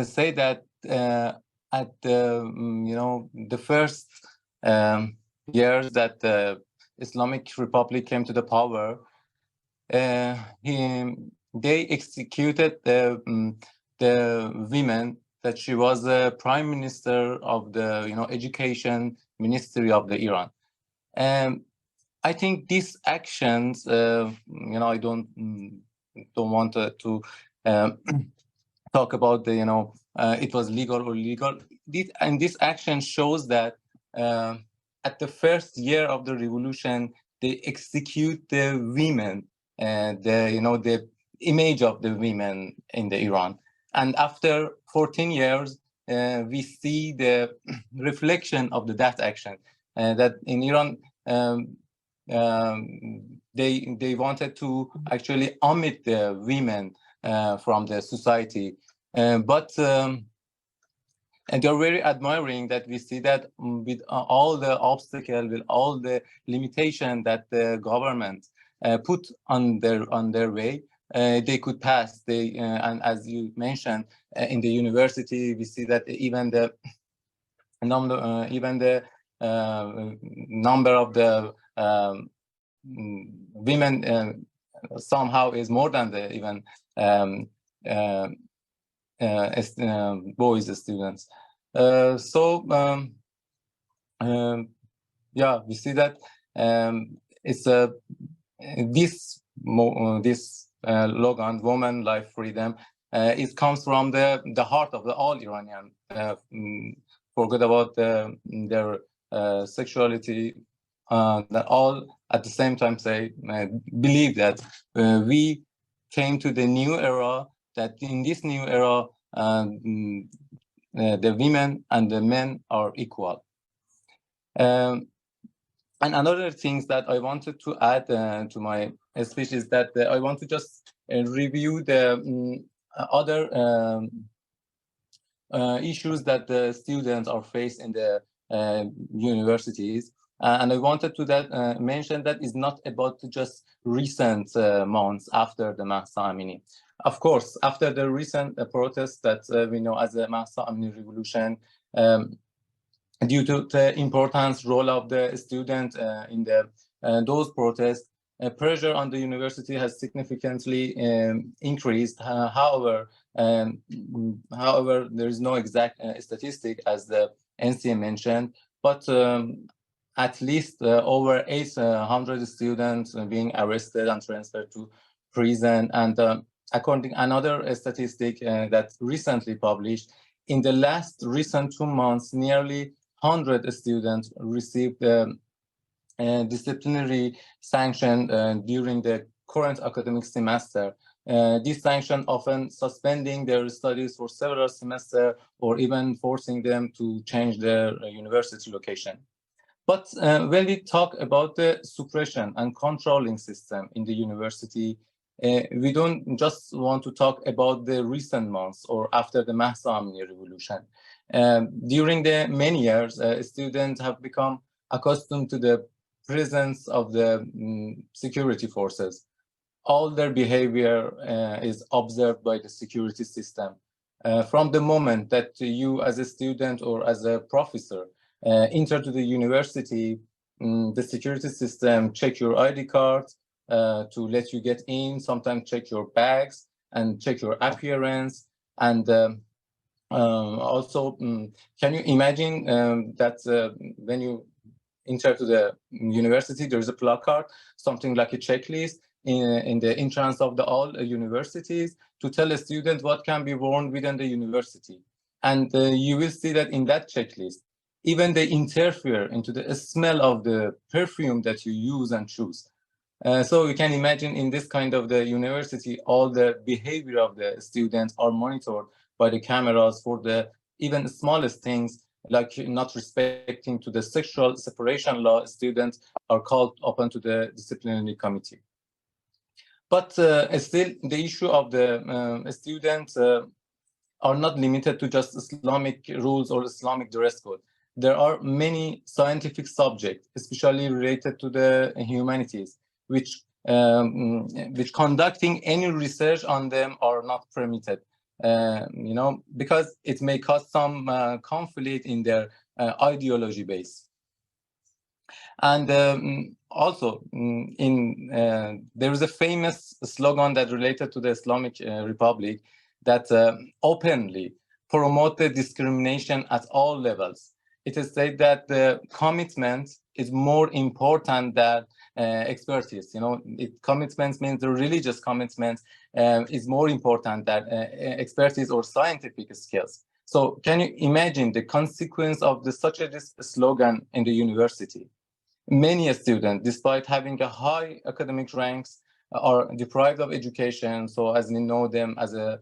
say that at the you know, the first years that the Islamic Republic came to the power, they executed the women that she was the prime minister of the, you know, education ministry of the Iran. I think these actions, you know, I don't want to talk about the, you know, it was legal or illegal. This action shows that at the first year of the revolution, they execute the women, the, you know, the image of the women in the Iran. And after 14 years, we see the reflection of that action. That in Iran, they wanted to actually omit the women from the society, and they're very admiring that we see that with all the obstacles, with all the limitation that the government put on their way, they could pass. And as you mentioned, in the university, we see that even the number, number of the women somehow is more than the even boys students. Yeah, we see that it's this slogan, woman, life, freedom, it comes from the heart of the all Iranian. Forget about their sexuality, that all at the same time say, believe that we came to the new era, that in this new era, the women and the men are equal. And another things that I wanted to add to my speech is that I want to just review the other issues that the students are faced in the universities. And I wanted to mention that is not about just recent months after the Mahsa Amini. Of course, after the recent protests that we know as the Mahsa Amini revolution, due to the importance role of the student in those protests, pressure on the university has significantly increased. However, there is no exact statistic, as the NCA mentioned, but at least over 800 students being arrested and transferred to prison. And according to another statistic that recently published, in the last recent 2 months, nearly 100 students received disciplinary sanction during the current academic semester. This sanction often suspending their studies for several semesters or even forcing them to change their university location. But when we talk about the suppression and controlling system in the university, we don't just want to talk about the recent months or after the Mahsa Amini revolution. During the many years, students have become accustomed to the presence of the security forces. all their behavior is observed by the security system. From the moment that you as a student or as a professor enter to the university, the security system check your ID card to let you get in, sometimes check your bags and check your appearance. And also, can you imagine that when you enter to the university, there's a placard, something like a checklist in the entrance of all universities to tell a student what can be worn within the university. And you will see that in that checklist, even they interfere into the smell of the perfume that you use and choose. So you can imagine in this kind of the university, all the behavior of the students are monitored by the cameras for the even smallest things, like not respecting to the sexual separation law. Students are called upon to the disciplinary committee. But still, the issue of the students are not limited to just Islamic rules or Islamic dress code. There are many scientific subjects, especially related to the humanities, which conducting any research on them are not permitted. Because it may cause some conflict in their ideology base. And also, there is a famous slogan that related to the Islamic Republic that openly promote the discrimination at all levels. It is said that the commitment is more important than expertise. Commitment means the religious commitment is more important than expertise or scientific skills. So can you imagine the consequence of such a slogan in the university? Many students, despite having a high academic ranks, are deprived of education. So as we know them as a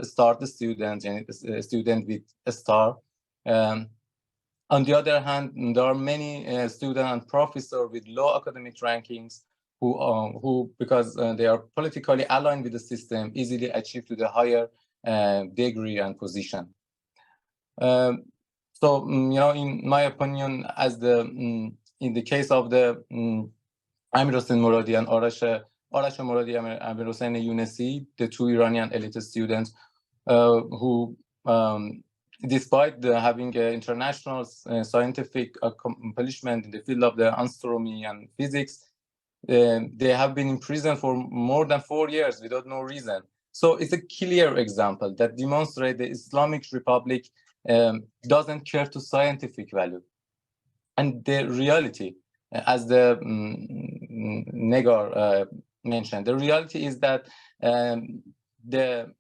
star student and a student with a star. On the other hand, there are many students and professors with low academic rankings who because they are politically aligned with the system, easily achieve to the higher degree and position. So, in my opinion, as in the case of the Amir Hossein Moradi and Arash Moradi and Amir Hossein Younesi, the two Iranian elite students who, despite having international scientific accomplishment in the field of the astronomy and physics, they have been in prison for more than 4 years without no reason. So it's a clear example that demonstrates the Islamic Republic doesn't care to scientific value. And the reality, as the Negar mentioned, the reality is that the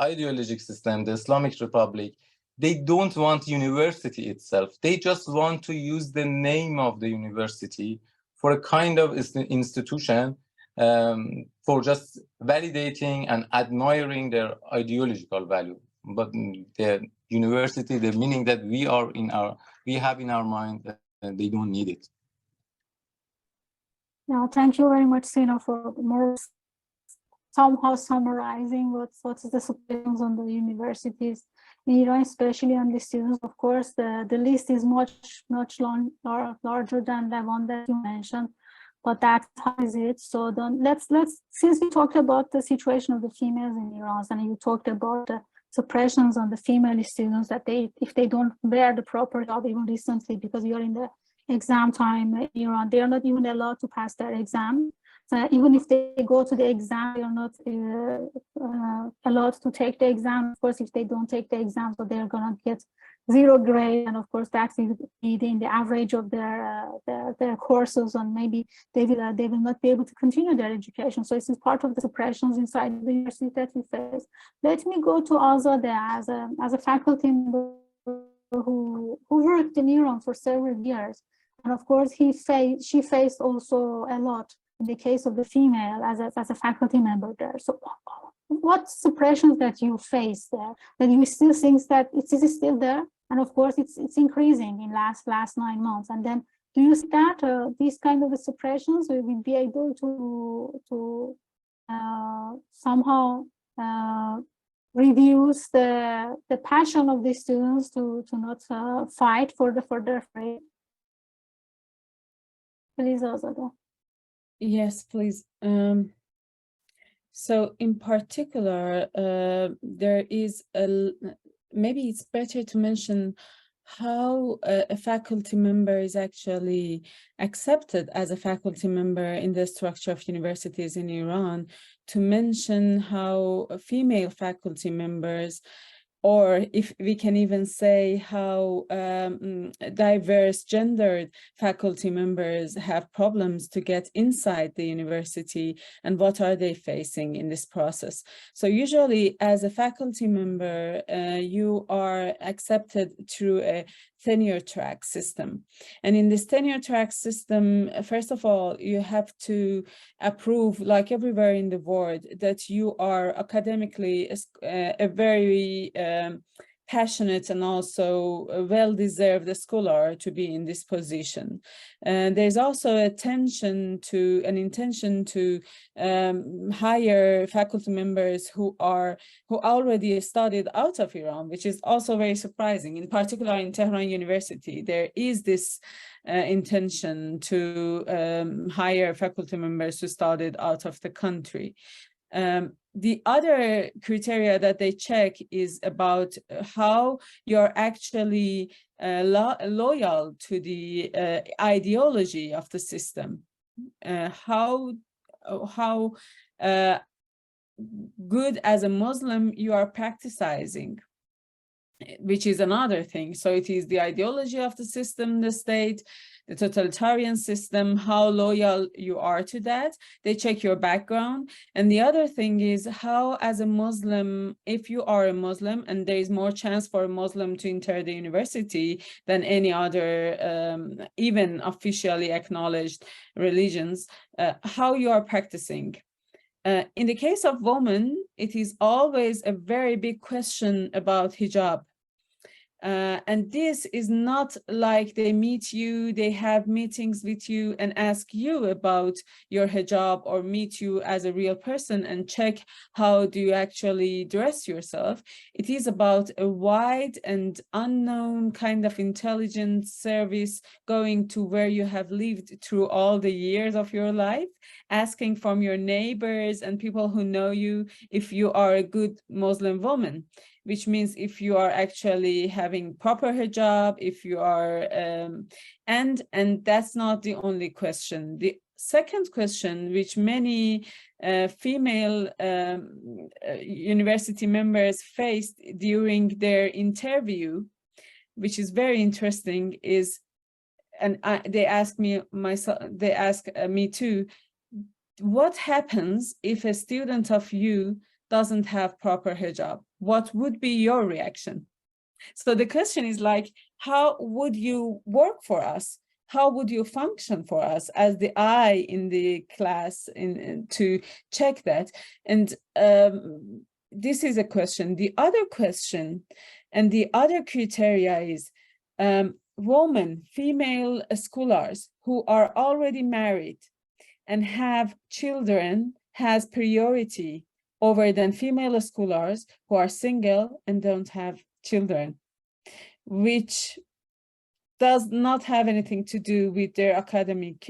ideological system, the Islamic Republic, they don't want university itself. They just want to use the name of the university for a kind of institution for just validating and admiring their ideological value. But the university, the meaning that we have in our mind, they don't need it. Yeah, thank you very much, Zhina, for more somehow summarizing what is the situations on the universities in Iran, especially on the students. Of course, the list is much larger than the one that you mentioned, but that's how is it. So let's since we talked about the situation of the females in Iran, and you talked about the suppressions on the female students, that if they don't wear the proper job even recently, because you're in the exam time in Iran, they are not even allowed to pass their exam. So even if they go to the exam, they are not allowed to take the exam. Of course, if they don't take the exam, so they're gonna get 0 grade, and of course that's in the average of their courses, and maybe they will not be able to continue their education. So this is part of the suppressions inside the university that we face. Let me go to Azadeh as a faculty member who worked in Iran for several years, and of course she faced also a lot in the case of the female as a faculty member there. So what suppressions that you face there, that you still think that it is still there, and of course it's increasing in last 9 months? And then do you see that these kind of suppressions will be able to somehow reduce the passion of the students to not fight for their faith? Please, Azadeh. Yes, please. So in particular, there is maybe it's better to mention how a faculty member is actually accepted as a faculty member in the structure of universities in Iran, to mention how female faculty members, or if we can even say how diverse gendered faculty members have problems to get inside the university, and what are they facing in this process. So usually as a faculty member, you are accepted through a tenure track system. And in this tenure track system, first of all, you have to approve, like everywhere in the world, that you are academically a very passionate and also a well-deserved scholar to be in this position. And there's also an intention to hire faculty members who already studied out of Iran, which is also very surprising. In particular, in Tehran University, there is this intention to hire faculty members who studied out of the country. The other criteria that they check is about how you're actually loyal to the ideology of the system, how good as a Muslim you are practicing, which is another thing. So it is the ideology of the system, the state, the totalitarian system, how loyal you are to that. They check your background. And the other thing is how, as a Muslim, if you are a Muslim, and there is more chance for a Muslim to enter the university than any other, even officially acknowledged religions, how you are practicing. In the case of women, it is always a very big question about hijab. And this is not like they meet you, they have meetings with you and ask you about your hijab, or meet you as a real person and check how do you actually dress yourself. It is about a wide and unknown kind of intelligence service going to where you have lived through all the years of your life, asking from your neighbors and people who know you if you are a good Muslim woman, which means if you are actually having proper hijab, if you are, and that's not the only question. The second question, which many female university members faced during their interview, which is very interesting, is, and they ask me too, what happens if a student of you doesn't have proper hijab? What would be your reaction? So the question is like, how would you work for us? How would you function for us as the eye in the class to check that? And this is a question. The other question and the other criteria is women, female scholars who are already married and have children has priority over than female scholars who are single and don't have children, which does not have anything to do with their academic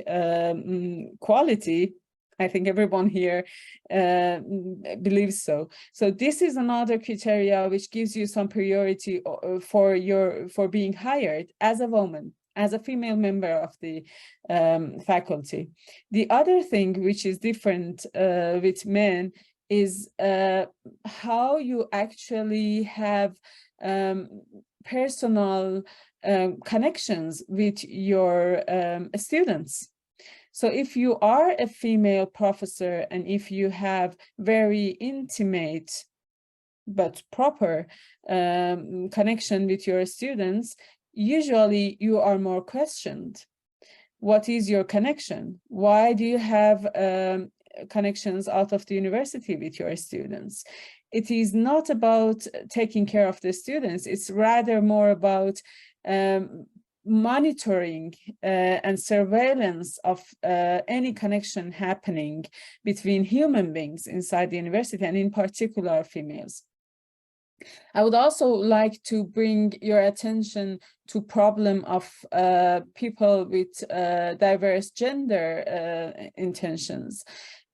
quality. I think everyone here believes so. So this is another criteria which gives you some priority for being hired as a woman, as a female member of the faculty. The other thing which is different with men is how you actually have personal connections with your students. So if you are a female professor and if you have very intimate but proper connection with your students, usually you are more questioned. What is your connection? Why do you have connections out of the university with your students? It is not about taking care of the students. It's rather more about monitoring and surveillance of any connection happening between human beings inside the university, and in particular females. I would also like to bring your attention to problem of people with diverse gender intentions.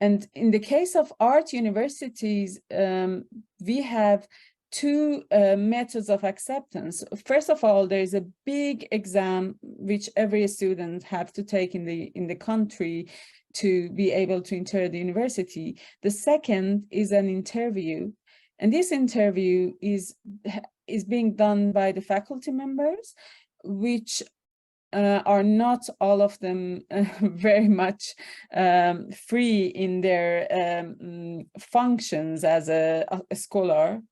And in the case of art universities, we have two methods of acceptance. First of all, there is a big exam which every student have to take in the country to be able to enter the university. The second is an interview, and this interview is being done by the faculty members, which are not all of them very much free in their functions as a scholar.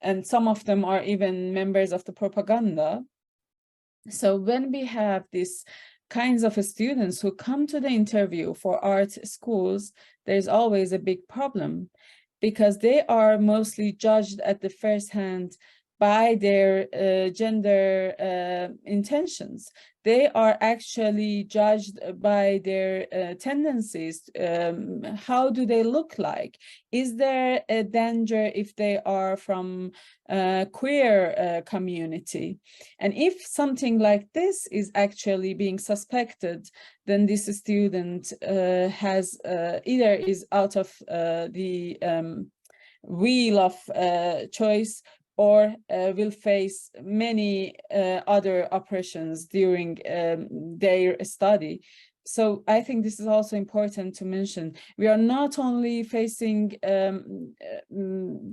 And some of them are even members of the propaganda. So when we have these kinds of students who come to the interview for art schools, there's always a big problem, because they are mostly judged at the first hand by their gender intentions. They are actually judged by their tendencies. How do they look like? Is there a danger if they are from queer community? And if something like this is actually being suspected, then this student has either is out of the wheel of choice, or will face many other oppressions during their study. So I think this is also important to mention. We are not only facing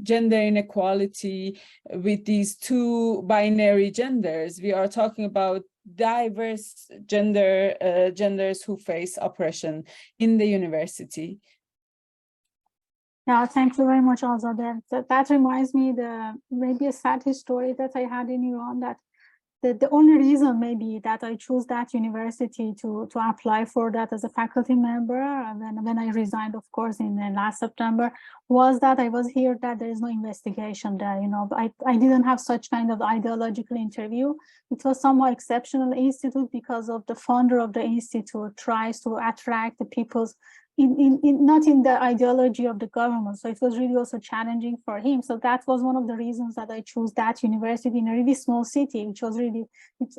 gender inequality with these two binary genders, we are talking about diverse genders who face oppression in the university. Yeah, thank you very much, Azadeh. That reminds me maybe a sad story that I had in Iran, that the only reason maybe that I chose that university to apply for that as a faculty member, when I resigned, of course, in last September, was that I was here that there is no investigation there. You know, I didn't have such kind of ideological interview. It was somewhat exceptional institute because of the founder of the institute tries to attract the people's not in the ideology of the government. So it was really also challenging for him. So that was one of the reasons that I chose that university in a really small city, which was really,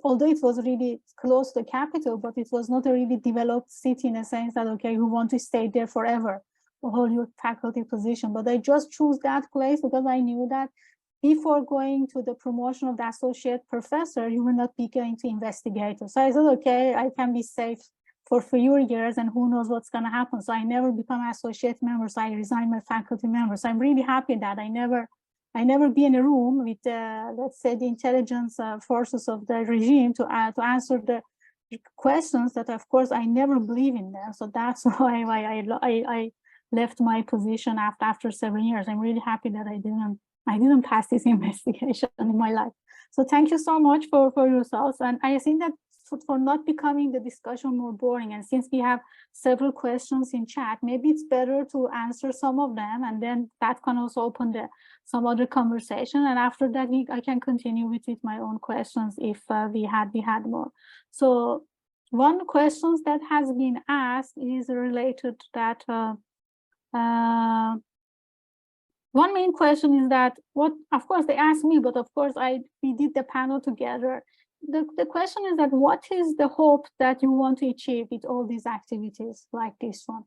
although it was really close to the capital, but it was not a really developed city in a sense that, okay, you want to stay there forever or hold your faculty position. But I just chose that place because I knew that before going to the promotion of the associate professor, you will not be going to investigator. So I said, okay, I can be safe for a few years, and who knows what's going to happen. So I never become an associate member, so I resigned my faculty member. So I'm really happy that I never be in a room with let's say the intelligence forces of the regime to answer the questions that, of course, I never believe in them. So that's why I left my position after 7 years. I'm really happy that I didn't pass this investigation in my life. So thank you so much for yourselves. And I think that for not becoming the discussion more boring, and since we have several questions in chat, maybe it's better to answer some of them, and then that can also open some other conversation. And after that, I can continue with my own questions if we had more. So one question that has been asked is related to that. One main question is that of course they asked me, but of course we did the panel together. The question is that what is the hope that you want to achieve with all these activities like this one?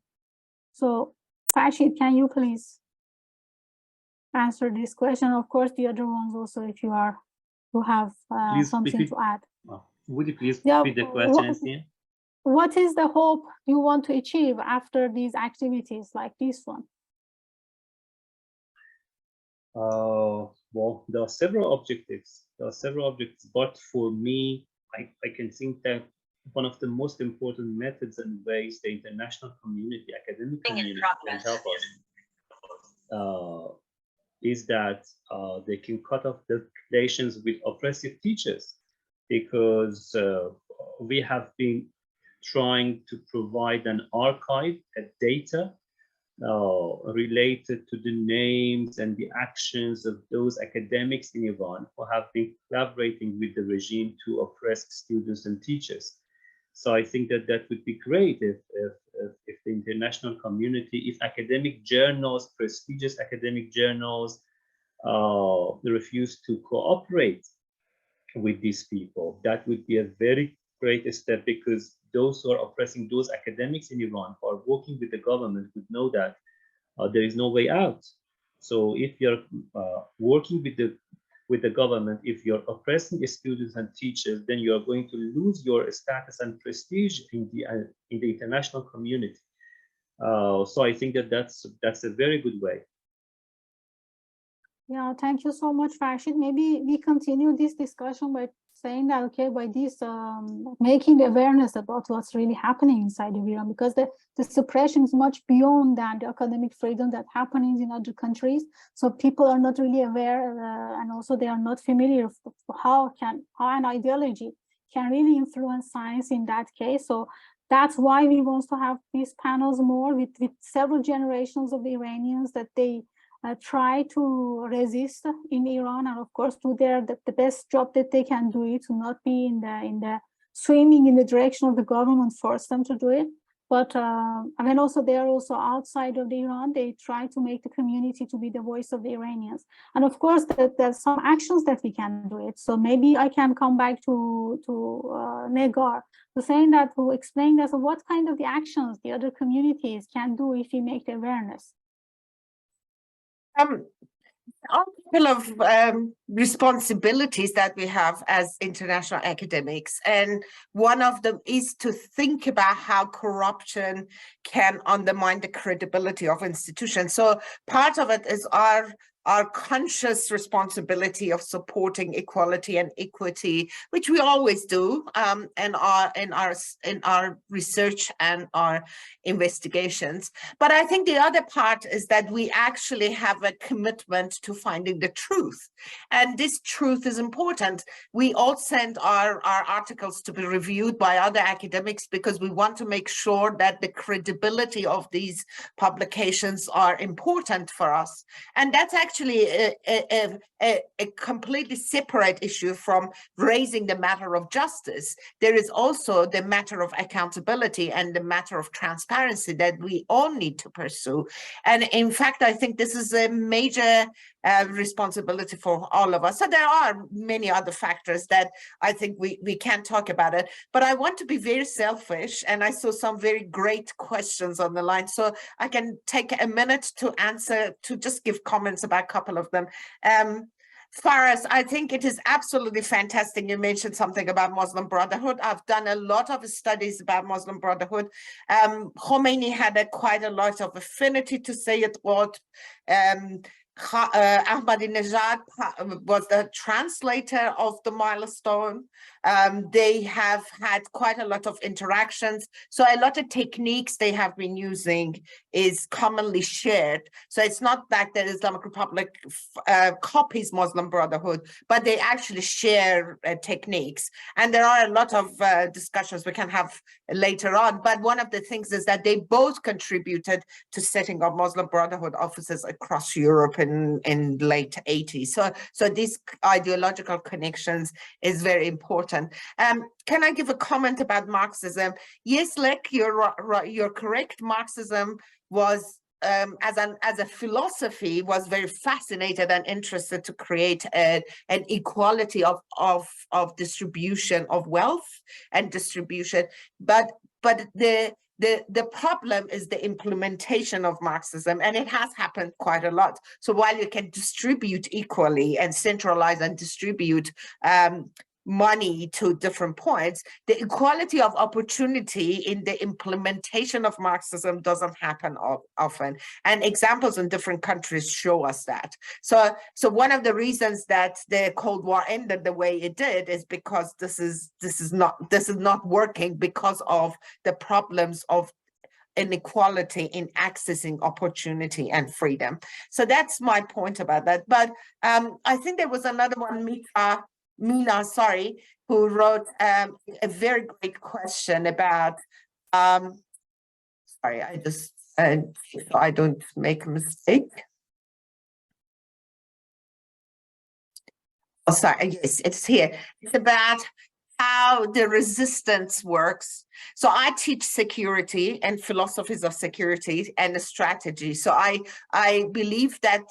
So Farshid, can you please answer this question? Of course, the other ones also, if you have something to add. Would you please repeat the question, Etienne? What is the hope you want to achieve after these activities like this one? Well, there are several objectives. But for me, I can think that one of the most important methods and ways the international community, academic community, can help us is that they can cut off the relations with oppressive teachers, because we have been trying to provide an archive, a data related to the names and the actions of those academics in Iran who have been collaborating with the regime to oppress students and teachers. So I think that would be great if the international community, if academic journals, prestigious academic journals, refuse to cooperate with these people. That would be a very great step, because those who are oppressing those academics in Iran who are working with the government would know that there is no way out. So if you're working with the government, if you're oppressing students and teachers, then you are going to lose your status and prestige in the international community. So I think that that's a very good way. Yeah, thank you so much, Rashid. Maybe we continue this discussion by saying that, okay, by this making the awareness about what's really happening inside of Iran, because the suppression is much beyond than the academic freedom that happens in other countries. So people are not really aware, and also they are not familiar with how an ideology can really influence science in that case. So that's why we want to have these panels more with several generations of the Iranians, that they try to resist in Iran, and of course do the best job that they can do it, to not be in the swimming in the direction of the government force them to do it. But and then also they are also outside of Iran, they try to make the community to be the voice of the Iranians. And of course there's some actions that we can do it. So maybe I can come back to Negar, to saying that, to explain that, so what kind of the actions the other communities can do if we make the awareness. A couple of responsibilities that we have as international academics, and one of them is to think about how corruption can undermine the credibility of institutions. So part of it is our conscious responsibility of supporting equality and equity, which we always do in our research and our investigations. But I think the other part is that we actually have a commitment to finding the truth, and this truth is important. We all send our articles to be reviewed by other academics because we want to make sure that the credibility of these publications are important for us, and that's actually a completely separate issue from raising the matter of justice. There is also the matter of accountability and the matter of transparency that we all need to pursue. And in fact, I think this is a major responsibility for all of us. So there are many other factors that I think we can talk about it, but I want to be very selfish, and I saw some very great questions on the line, so I can take a minute to answer, to just give comments about a couple of them. Faraz, I think it is absolutely fantastic. You mentioned something about Muslim Brotherhood. I've done a lot of studies about Muslim Brotherhood. Khomeini had quite a lot of affinity to Sayyid Qutb. Ahmadinejad was the translator of the milestone. They have had quite a lot of interactions. So a lot of techniques they have been using is commonly shared. So it's not that the Islamic Republic copies Muslim Brotherhood, but they actually share techniques. And there are a lot of discussions we can have later on. But one of the things is that they both contributed to setting up Muslim Brotherhood offices across Europe in late 80s. So these ideological connections is very important. Can I give a comment about Marxism? Yes, Lek, you're correct. Marxism was as a philosophy was very fascinated and interested to create an equality of distribution of wealth and distribution, but the problem is the implementation of Marxism, and it has happened quite a lot. So while you can distribute equally and centralize and distribute money to different points, the equality of opportunity in the implementation of Marxism doesn't happen often. And examples in different countries show us that. So one of the reasons that the Cold War ended the way it did is because this is not working because of the problems of inequality in accessing opportunity and freedom. So that's my point about that. But I think there was another one, Mina, sorry, who wrote a very great question about, sorry, I just, so I don't make a mistake. Oh, sorry, yes, it's here. It's about how the resistance works. So I teach security and philosophies of security and the strategy. So I believe that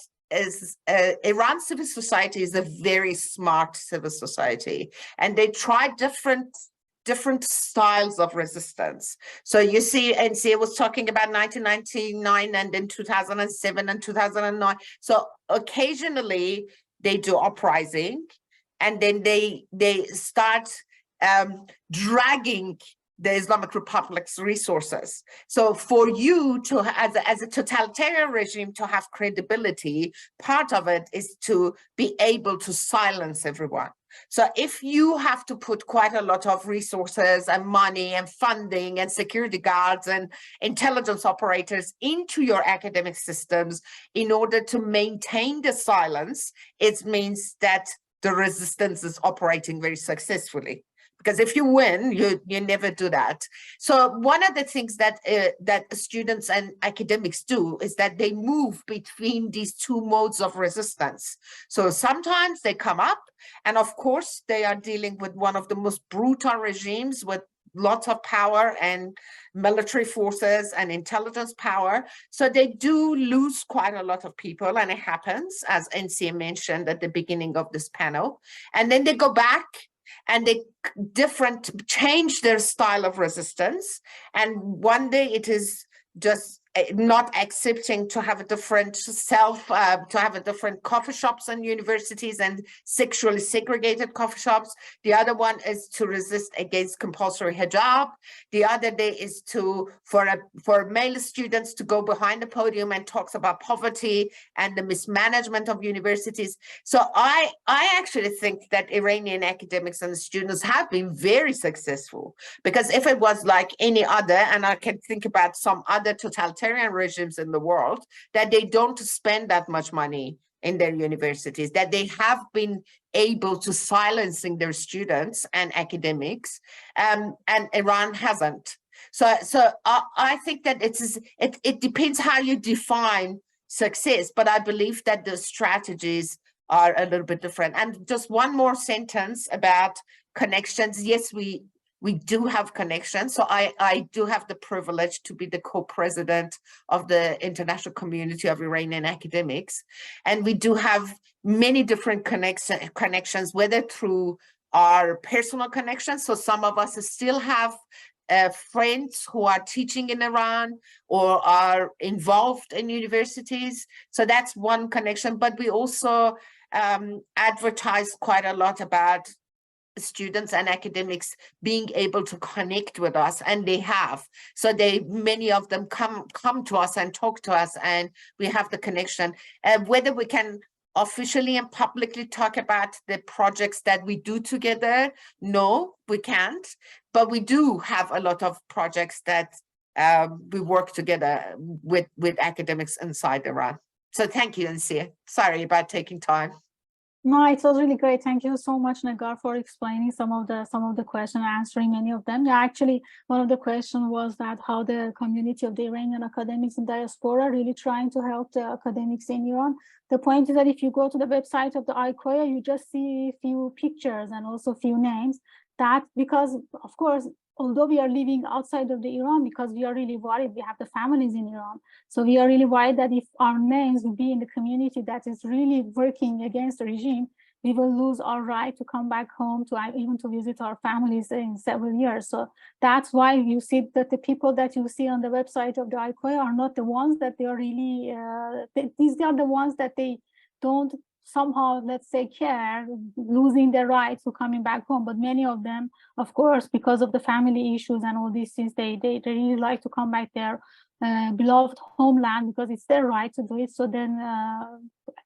Iran civil society is a very smart civil society, and they try different different styles of resistance. So you see, NCA was talking about 1999 and then 2007 and 2009. So occasionally they do uprising, and then they start dragging the Islamic Republic's resources. So for you to, as a totalitarian regime, to have credibility, part of it is to be able to silence everyone. So if you have to put quite a lot of resources and money and funding and security guards and intelligence operators into your academic systems in order to maintain the silence, it means that the resistance is operating very successfully. Because if you win, you never do that. So one of the things that that students and academics do is that they move between these two modes of resistance. So sometimes they come up, and of course they are dealing with one of the most brutal regimes with lots of power and military forces and intelligence power. So they do lose quite a lot of people, and it happens, as NCA mentioned at the beginning of this panel. And then they go back and they change their style of resistance. And one day it is just not accepting to have a different to have a different coffee shops and universities and sexually segregated coffee shops. The other one is to resist against compulsory hijab. The other day is for male students to go behind the podium and talks about poverty and the mismanagement of universities. So I actually think that Iranian academics and students have been very successful, because if it was like any other, and I can think about some other totalitarian regimes in the world, that they don't spend that much money in their universities, that they have been able to silencing their students and academics, and Iran hasn't. So I think that it depends how you define success, but I believe that the strategies are a little bit different. And just one more sentence about connections. Yes, we do have connections. So I do have the privilege to be the co-president of the International Community of Iranian Academics. And we do have many different connections, whether through our personal connections. So some of us still have friends who are teaching in Iran or are involved in universities. So that's one connection. But we also advertise quite a lot about students and academics being able to connect with us, and they have. So many of them come to us and talk to us, and we have the connection. Whether we can officially and publicly talk about the projects that we do together, no, we can't. But we do have a lot of projects that we work together with academics inside Iran. So thank you, Ansia. Sorry about taking time. No, it was really great. Thank you so much, Nagar, for explaining some of the questions, answering many of them. Yeah, actually, one of the questions was that how the community of the Iranian academics in diaspora really trying to help the academics in Iran. The point is that if you go to the website of the HEIs, you just see a few pictures and also a few names. That because, of course, although we are living outside of the Iran, because we are really worried, we have the families in Iran. So we are really worried that if our names will be in the community that is really working against the regime, we will lose our right to come back home, to even to visit our families in several years. So that's why you see that the people that you see on the website of the HEIs are not the ones that they are really, these are the ones that they don't somehow, let's say, care, losing their rights to coming back home. But many of them, of course, because of the family issues and all these things, they really like to come back their beloved homeland, because it's their right to do it. So then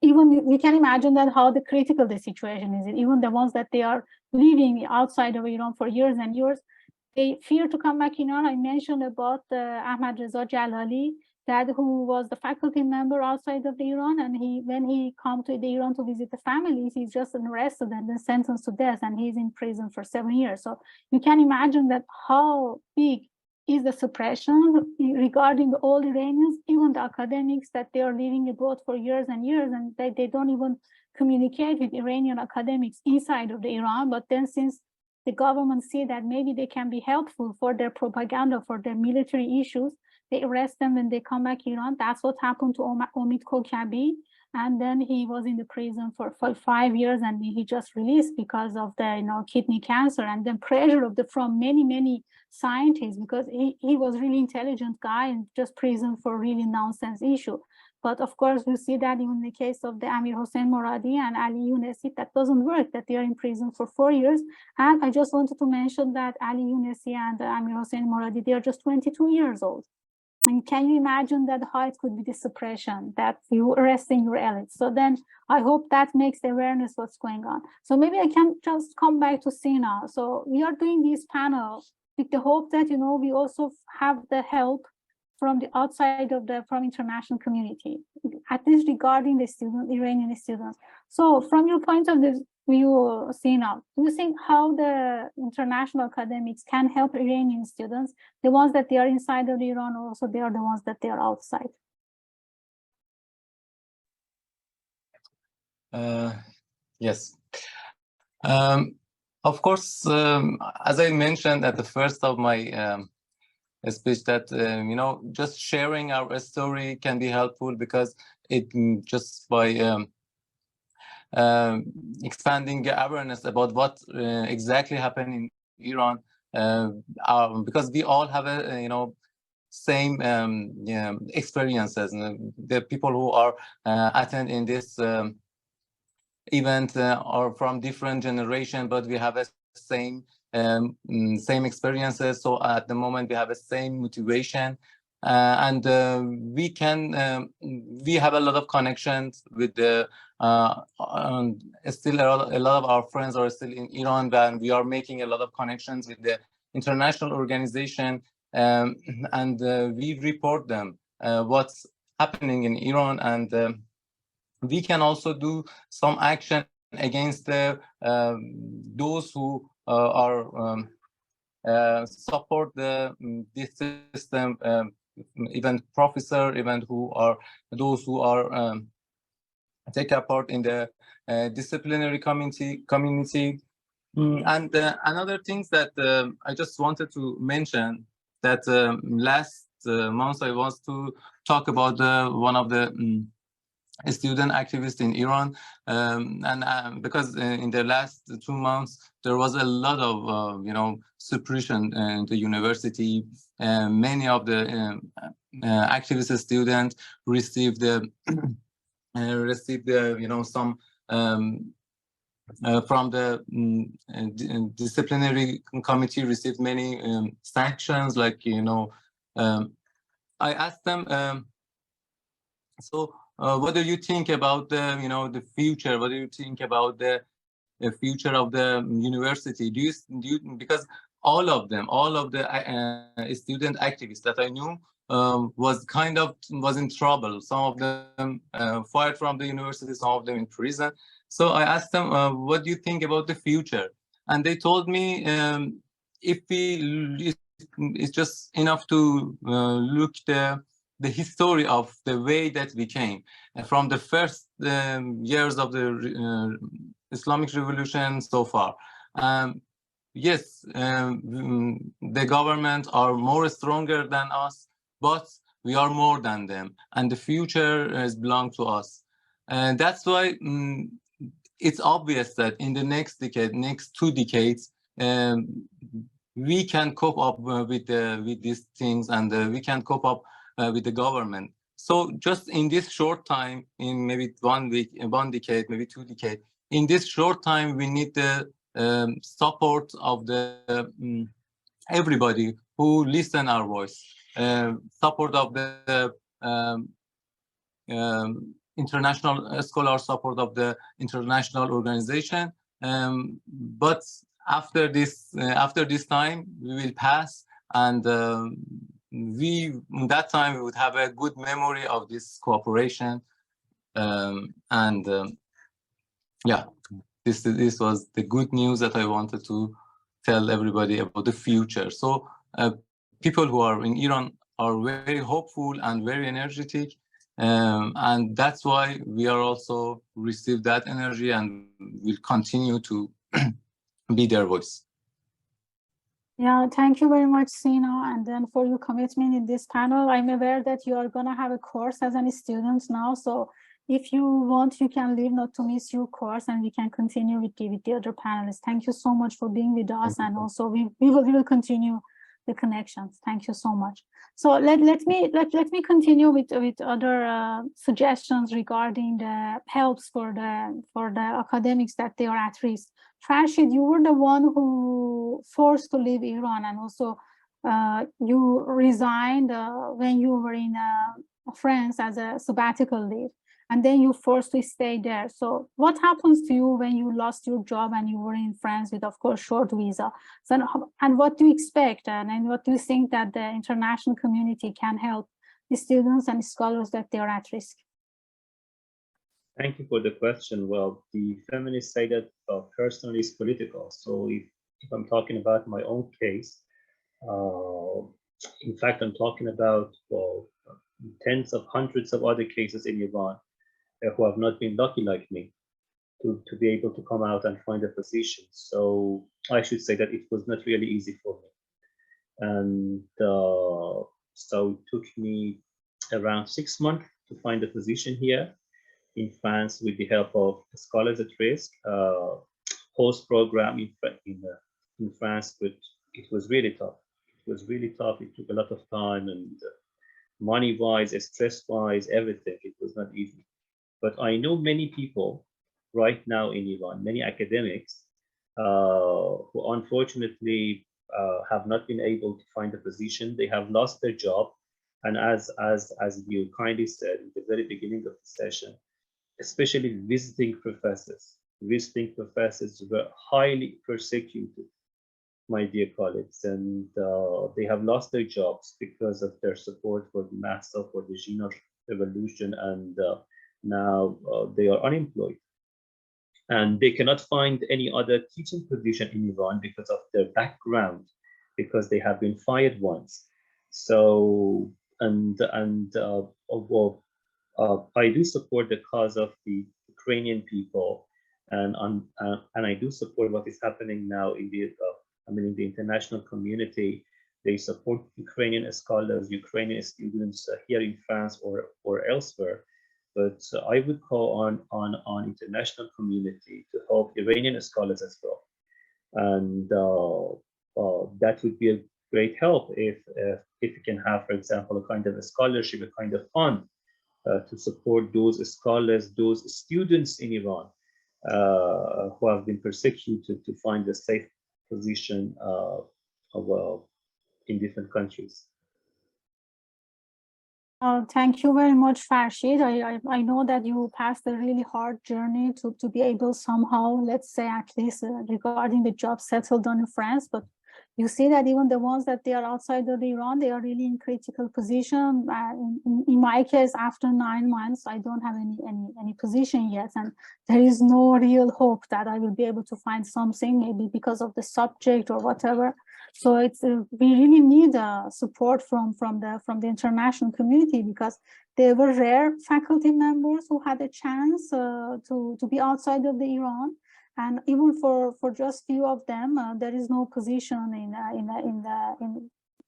even we can imagine that how the critical the situation is. Even the ones that they are living outside of Iran for years and years, they fear to come back in Iran. I mentioned about Ahmad Reza Jalali, that who was the faculty member outside of the Iran, and when he come to the Iran to visit the families, he's just arrested and then sentenced to death, and he's in prison for 7 years. So you can imagine that how big is the suppression regarding all Iranians, even the academics, that they are living abroad for years and years, and they don't even communicate with Iranian academics inside of the Iran. But then since the government see that maybe they can be helpful for their propaganda, for their military issues, they arrest them when they come back to Iran. That's what happened to Omid Kokabi. And then he was in the prison for 5 years, and he just released because of the kidney cancer, and then pressure from many scientists, because he was really intelligent guy and just prison for really nonsense issue. But of course, we see that in the case of the Amir Hossein Moradi and Ali Younesi, that doesn't work, that they are in prison for 4 years. And I just wanted to mention that Ali Younesi and Amir Hossein Moradi, they are just 22 years old. And can you imagine that how it could be the suppression, that you arresting your elites? So then I hope that makes the awareness what's going on. So maybe I can just come back to Zhina. So we are doing these panels with the hope that, we also have the help from the outside of from international community, at least regarding the Iranian students. So from your point of view, Zhina, do you think how the international academics can help Iranian students, the ones that they are inside of Iran, or also they are the ones that they are outside? Yes. Of course, as I mentioned at the first of my speech, that just sharing our story can be helpful, because it just by expanding awareness about what exactly happened in Iran, because we all have a same experiences. The people who are attending this event are from different generation, but we have a same experiences. So at the moment we have a same motivation, and we have a lot of connections with the still a lot of our friends are still in Iran, and we are making a lot of connections with the international organization, and we report them what's happening in Iran, and we can also do some action against those who support this system, even professor, even those who are take a part in the disciplinary community. And another thing that I just wanted to mention, that last month I was to talk about one of the student activists in Iran, and because in the last 2 months there was a lot of suppression in the university. Many of the activist students received some from the disciplinary committee, received many sanctions, like I asked them, so what do you think about the future? What do you think about the future of the university? Do you because all of the student activists that I knew was in trouble. Some of them fired from the university, some of them in prison. So I asked them, what do you think about the future? And they told me, it's just enough to look the history of the way that we came from the first years of the Islamic Revolution so far. Yes, the government are more stronger than us, but we are more than them, and the future is belong to us. And that's why it's obvious that in the next 2 decades, we can cope up with these things, and we can cope up with the government. So just in this short time, in maybe 1 decade, maybe 2 decades, in this short time, we need the support of the everybody who listen our voice, support of the international scholars, support of the international organization. But after this time, we will pass, and that time we would have a good memory of this cooperation, yeah, this was the good news that I wanted to tell everybody about the future. So people who are in Iran are very hopeful and very energetic, and that's why we are also receive that energy and will continue to be their voice. Yeah, thank you very much, Zhina, and then for your commitment in this panel. I'm aware that you are going to have a course as a student now, so if you want, you can leave not to miss your course, and we can continue with the other panelists. Thank you so much for being with us, and also we will continue the connections. Thank you so much. So let me continue with other suggestions regarding the helps for the academics that they are at risk. Farshid, you were the one who forced to leave Iran, and also you resigned when you were in France as a sabbatical leave, and then you forced to stay there. So what happens to you when you lost your job and you were in France with, of course, short visa? So, and what do you expect, and what do you think that the international community can help the students and scholars that they are at risk? Thank you for the question. Well, the feminists say that personal is political. So if I'm talking about my own case, in fact, I'm talking about tens of hundreds of other cases in Iran who have not been lucky like me to be able to come out and find a position. So I should say that it was not really easy for me. And so it took me around 6 months to find a position here in France with the help of Scholars at Risk, host program in France, but it was really tough. It was really tough. It took a lot of time, and money-wise, stress-wise, everything. It was not easy. But I know many people right now in Iran, many academics who unfortunately have not been able to find a position. They have lost their job. And as you kindly said in the very beginning of the session, especially visiting professors were highly persecuted, my dear colleagues, and they have lost their jobs because of their support for the Mahsa, for the Zhina revolution, and now they are unemployed. And they cannot find any other teaching position in Iran because of their background, because they have been fired once. So, I do support the cause of the Ukrainian people, and I do support what is happening now in the in the international community. They support Ukrainian scholars, Ukrainian students here in France or elsewhere. But I would call on international community to help Iranian scholars as well, and that would be a great help if you can have, for example, a kind of a scholarship, a kind of fund to support those scholars, those students in Iran who have been persecuted to find a safe position in different countries. Thank you very much, Farshid. I know that you passed a really hard journey to be able somehow, let's say, at least regarding the job settled on in France, but you see that even the ones that they are outside of Iran, they are really in critical position. In my case, after 9 months, I don't have any position yet, and there is no real hope that I will be able to find something, maybe because of the subject or whatever. So it's we really need support from the international community, because there were rare faculty members who had a chance to be outside of the Iran. And even for just few of them, there is no position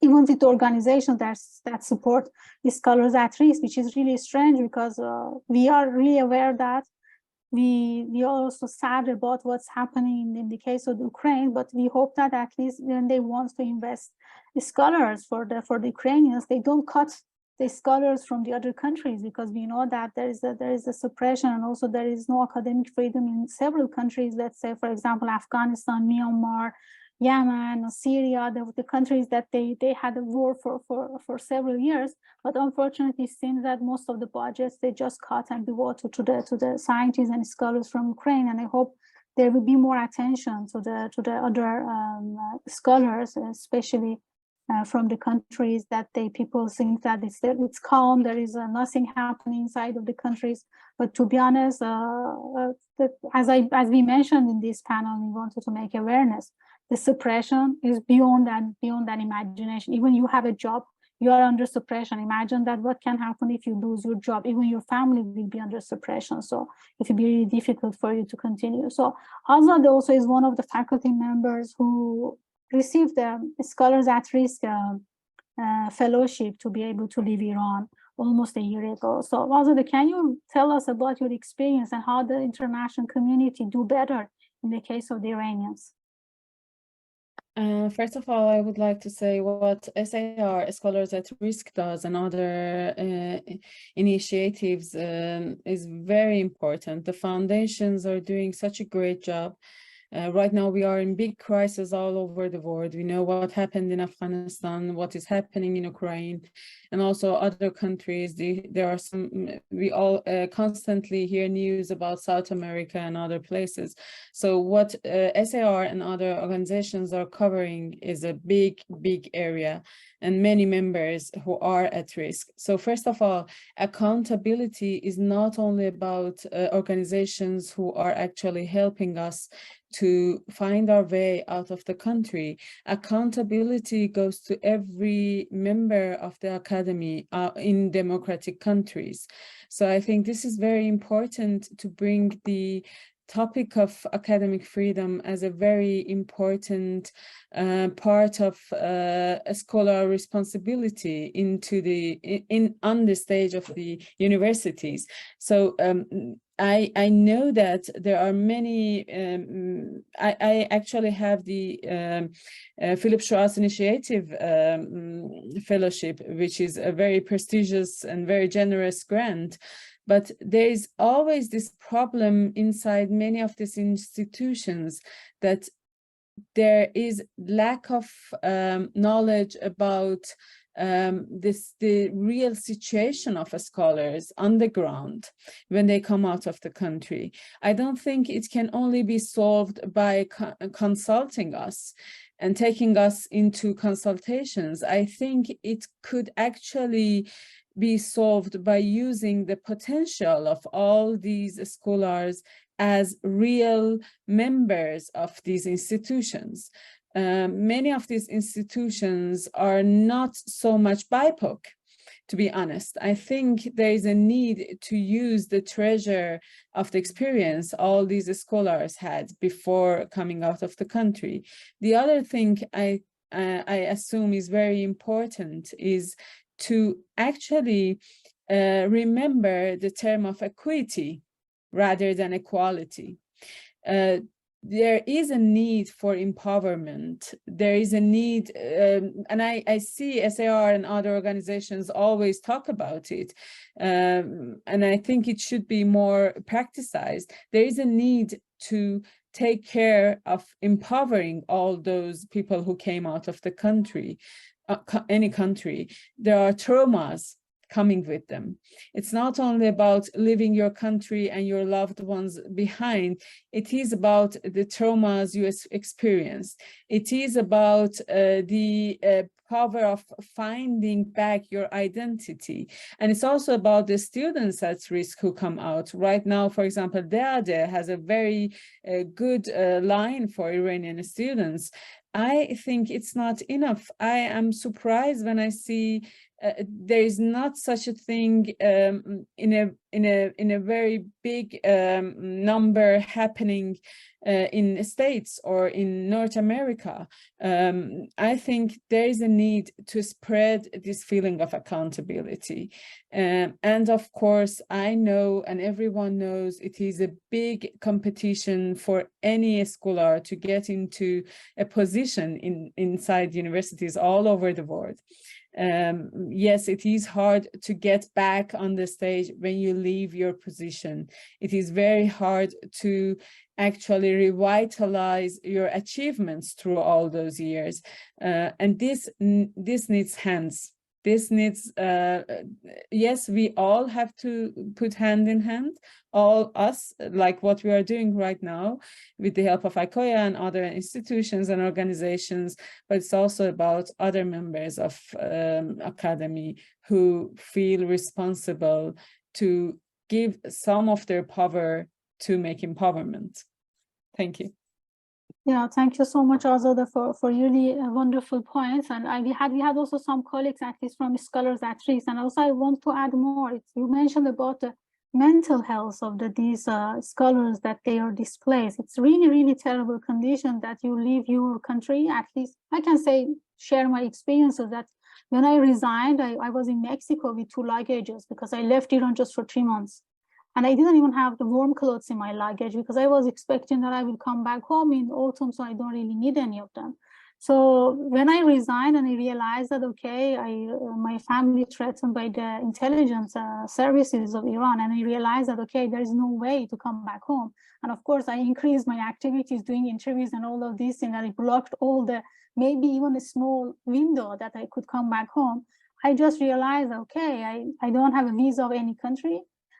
even with the organizations that support the scholars at risk, which is really strange, because we are really aware that we are also sad about what's happening in the case of Ukraine, but we hope that at least when they want to invest the scholars for the Ukrainians, they don't cut the scholars from the other countries, because we know that there is a suppression, and also there is no academic freedom in several countries. Let's say, for example, Afghanistan, Myanmar, Yemen, Syria, the countries that they had a war for several years. But unfortunately, it seems that most of the budgets they just cut and devoted to the scientists and scholars from Ukraine. And I hope there will be more attention to the other scholars, especially from the countries that people think that it's calm, there is nothing happening inside of the countries. But to be honest, as we mentioned in this panel, we wanted to make awareness. The suppression is beyond that imagination. Even you have a job, you are under suppression. Imagine that what can happen if you lose your job. Even your family will be under suppression. So it will be really difficult for you to continue. So Azad also is one of the faculty members who received the Scholars at Risk fellowship to be able to leave Iran. almost a year ago. So Azadeh, can you tell us about your experience and how the international community do better in the case of the Iranians? First of all, I would like to say what SAR, Scholars at Risk, does and other initiatives is very important. The foundations are doing such a great job. Right now, we are in big crisis all over the world. We know what happened in Afghanistan, what is happening in Ukraine, and also other countries. There are some, we all constantly hear news about South America and other places. So what SAR and other organizations are covering is a big, big area and many members who are at risk. So first of all, accountability is not only about organizations who are actually helping us to find our way out of the country. Accountability goes to every member of the academy in democratic countries. So I think this is very important to bring the topic of academic freedom as a very important part of a scholar responsibility into on the stage of the universities. So I know that there are many, I actually have the Philip Strauss Initiative Fellowship, which is a very prestigious and very generous grant. But there is always this problem inside many of these institutions that there is lack of knowledge about the real situation of scholars on the ground when they come out of the country. I don't think it can only be solved by consulting us and taking us into consultations. I think it could actually be solved by using the potential of all these scholars as real members of these institutions. Many of these institutions are not so much BIPOC, to be honest. I think there is a need to use the treasure of the experience all these scholars had before coming out of the country. The other thing I assume is very important is to actually remember the term of equity rather than equality. There is a need for empowerment. There is a need, and I see SAR and other organizations always talk about it, and I think it should be more practiced. There is a need to take care of empowering all those people who came out of the country, any country. There are traumas coming with them. It's not only about leaving your country and your loved ones behind. It is about the traumas you experience. It is about the power of finding back your identity. And it's also about the students at risk who come out. Right now, for example, Deade has a very good line for Iranian students. I think it's not enough. I am surprised when I see there is not such a thing in a very big number happening in the States or in North America. I think there is a need to spread this feeling of accountability. And of course, I know and everyone knows it is a big competition for any scholar to get into a position inside universities all over the world. Yes, it is hard to get back on the stage when you leave your position. It is very hard to actually revitalize your achievements through all those years. And this needs hands. This needs, yes, we all have to put hand in hand, all us, like what we are doing right now with the help of ICOIA and other institutions and organizations, but it's also about other members of academy who feel responsible to give some of their power to make empowerment. Thank you. Yeah, thank you so much, Azadeh, for really wonderful points. And we had also some colleagues, at least from Scholars at Risk. And also I want to add more. You mentioned about the mental health of these scholars, that they are displaced. It's really, really terrible condition that you leave your country. At least I can say, share my experiences, that when I resigned, I was in Mexico with 2 luggages because I left Iran just for 3 months. And I didn't even have the warm clothes in my luggage because I was expecting that I will come back home in autumn, so I don't really need any of them. So when I resigned and I realized that, okay, my family threatened by the intelligence services of Iran, and I realized that, okay, there is no way to come back home. And of course, I increased my activities, doing interviews and all of these things, and I blocked all the, maybe even a small window that I could come back home. I just realized, okay, I don't have a visa of any country.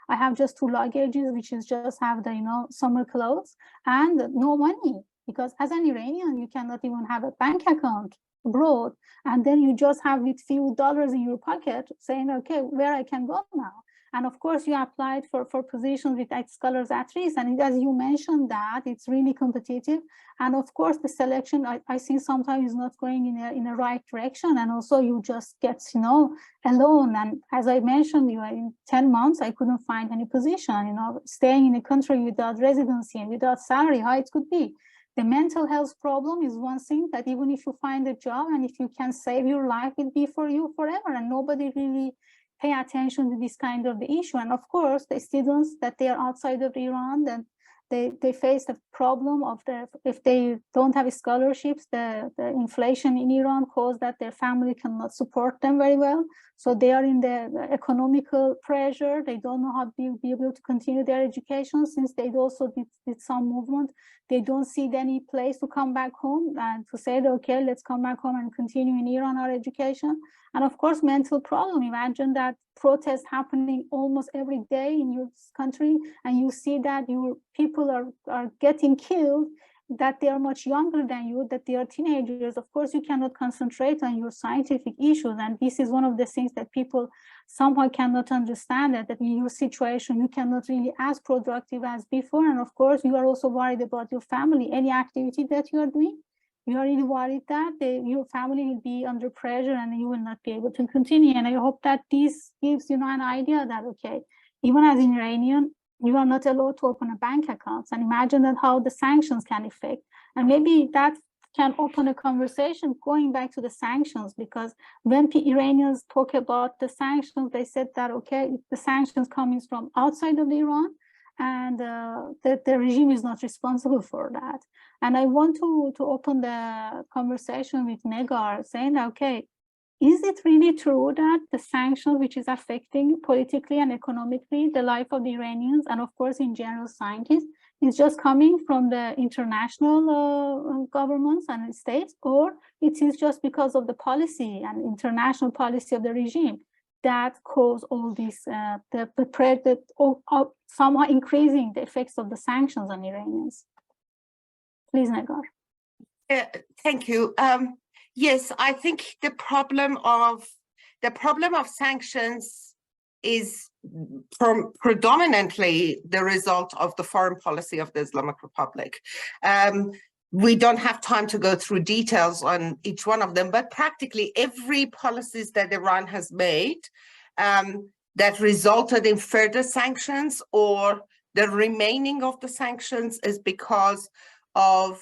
I have just 2 luggages, which is just have the, summer clothes and no money. Because as an Iranian, you cannot even have a bank account abroad. And then you just have with few dollars in your pocket saying, okay, where I can go now. And of course, you applied for positions with scholars at risk. And as you mentioned that, it's really competitive. And of course, the selection, I think sometimes is not going in a right direction. And also you just get, alone. And as I mentioned, in 10 months, I couldn't find any position, staying in a country without residency and without salary, how it could be. The mental health problem is one thing that even if you find a job and if you can save your life, it'll be for you forever. And nobody really pay attention to this kind of the issue. And of course, the students that they are outside of Iran, then they face the problem of if they don't have scholarships, the inflation in Iran caused that their family cannot support them very well. So they are in the economical pressure. They don't know how to be able to continue their education since they also did some movement. They don't see any place to come back home and to say, okay, let's come back home and continue in Iran our education. And of course, mental problem. Imagine that protests happening almost every day in your country, and you see that your people are getting killed, that they are much younger than you, that they are teenagers. Of course, you cannot concentrate on your scientific issues. And this is one of the things that people somehow cannot understand, that in your situation, you cannot really as productive as before. And of course, you are also worried about your family. Any activity that you are doing, you are really worried that your family will be under pressure and you will not be able to continue. And I hope that this gives an idea that, okay, even as an Iranian, you are not allowed to open a bank account. And imagine that how the sanctions can affect. And maybe that can open a conversation going back to the sanctions, because when Iranians talk about the sanctions, they said that, okay, the sanctions coming from outside of Iran, and the regime is not responsible for that. And I want to open the conversation with Negar, saying, okay, is it really true that the sanctions which is affecting politically and economically the life of the Iranians, and of course in general scientists, is just coming from the international governments and states, or it is just because of the policy and international policy of the regime that cause all this, somehow increasing the effects of the sanctions on Iranians? Please, Negar. Thank you. Yes, I think the problem of sanctions is predominantly the result of the foreign policy of the Islamic Republic. We don't have time to go through details on each one of them, but practically every policies that Iran has made that resulted in further sanctions or the remaining of the sanctions is because of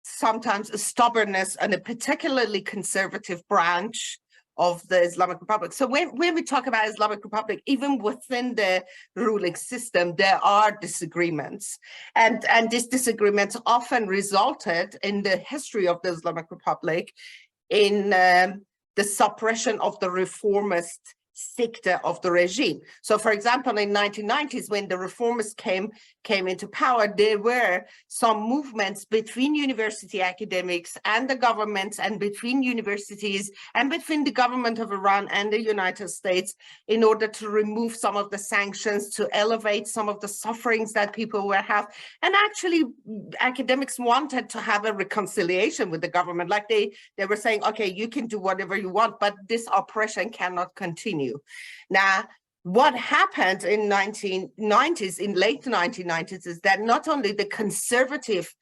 sometimes a stubbornness and a particularly conservative branch of the Islamic Republic. So when we talk about Islamic Republic, even within the ruling system, there are disagreements. And these disagreements often resulted in the history of the Islamic Republic in the suppression of the reformist sector of the regime. So for example, in 1990s, when the reformists came into power, there were some movements between university academics and the governments, and between universities and between the government of Iran and the United States, in order to remove some of the sanctions, to elevate some of the sufferings that people were having. And actually, academics wanted to have a reconciliation with the government. Like they were saying, okay, you can do whatever you want, but this oppression cannot continue. Now, what happened in late 1990s, is that not only the conservative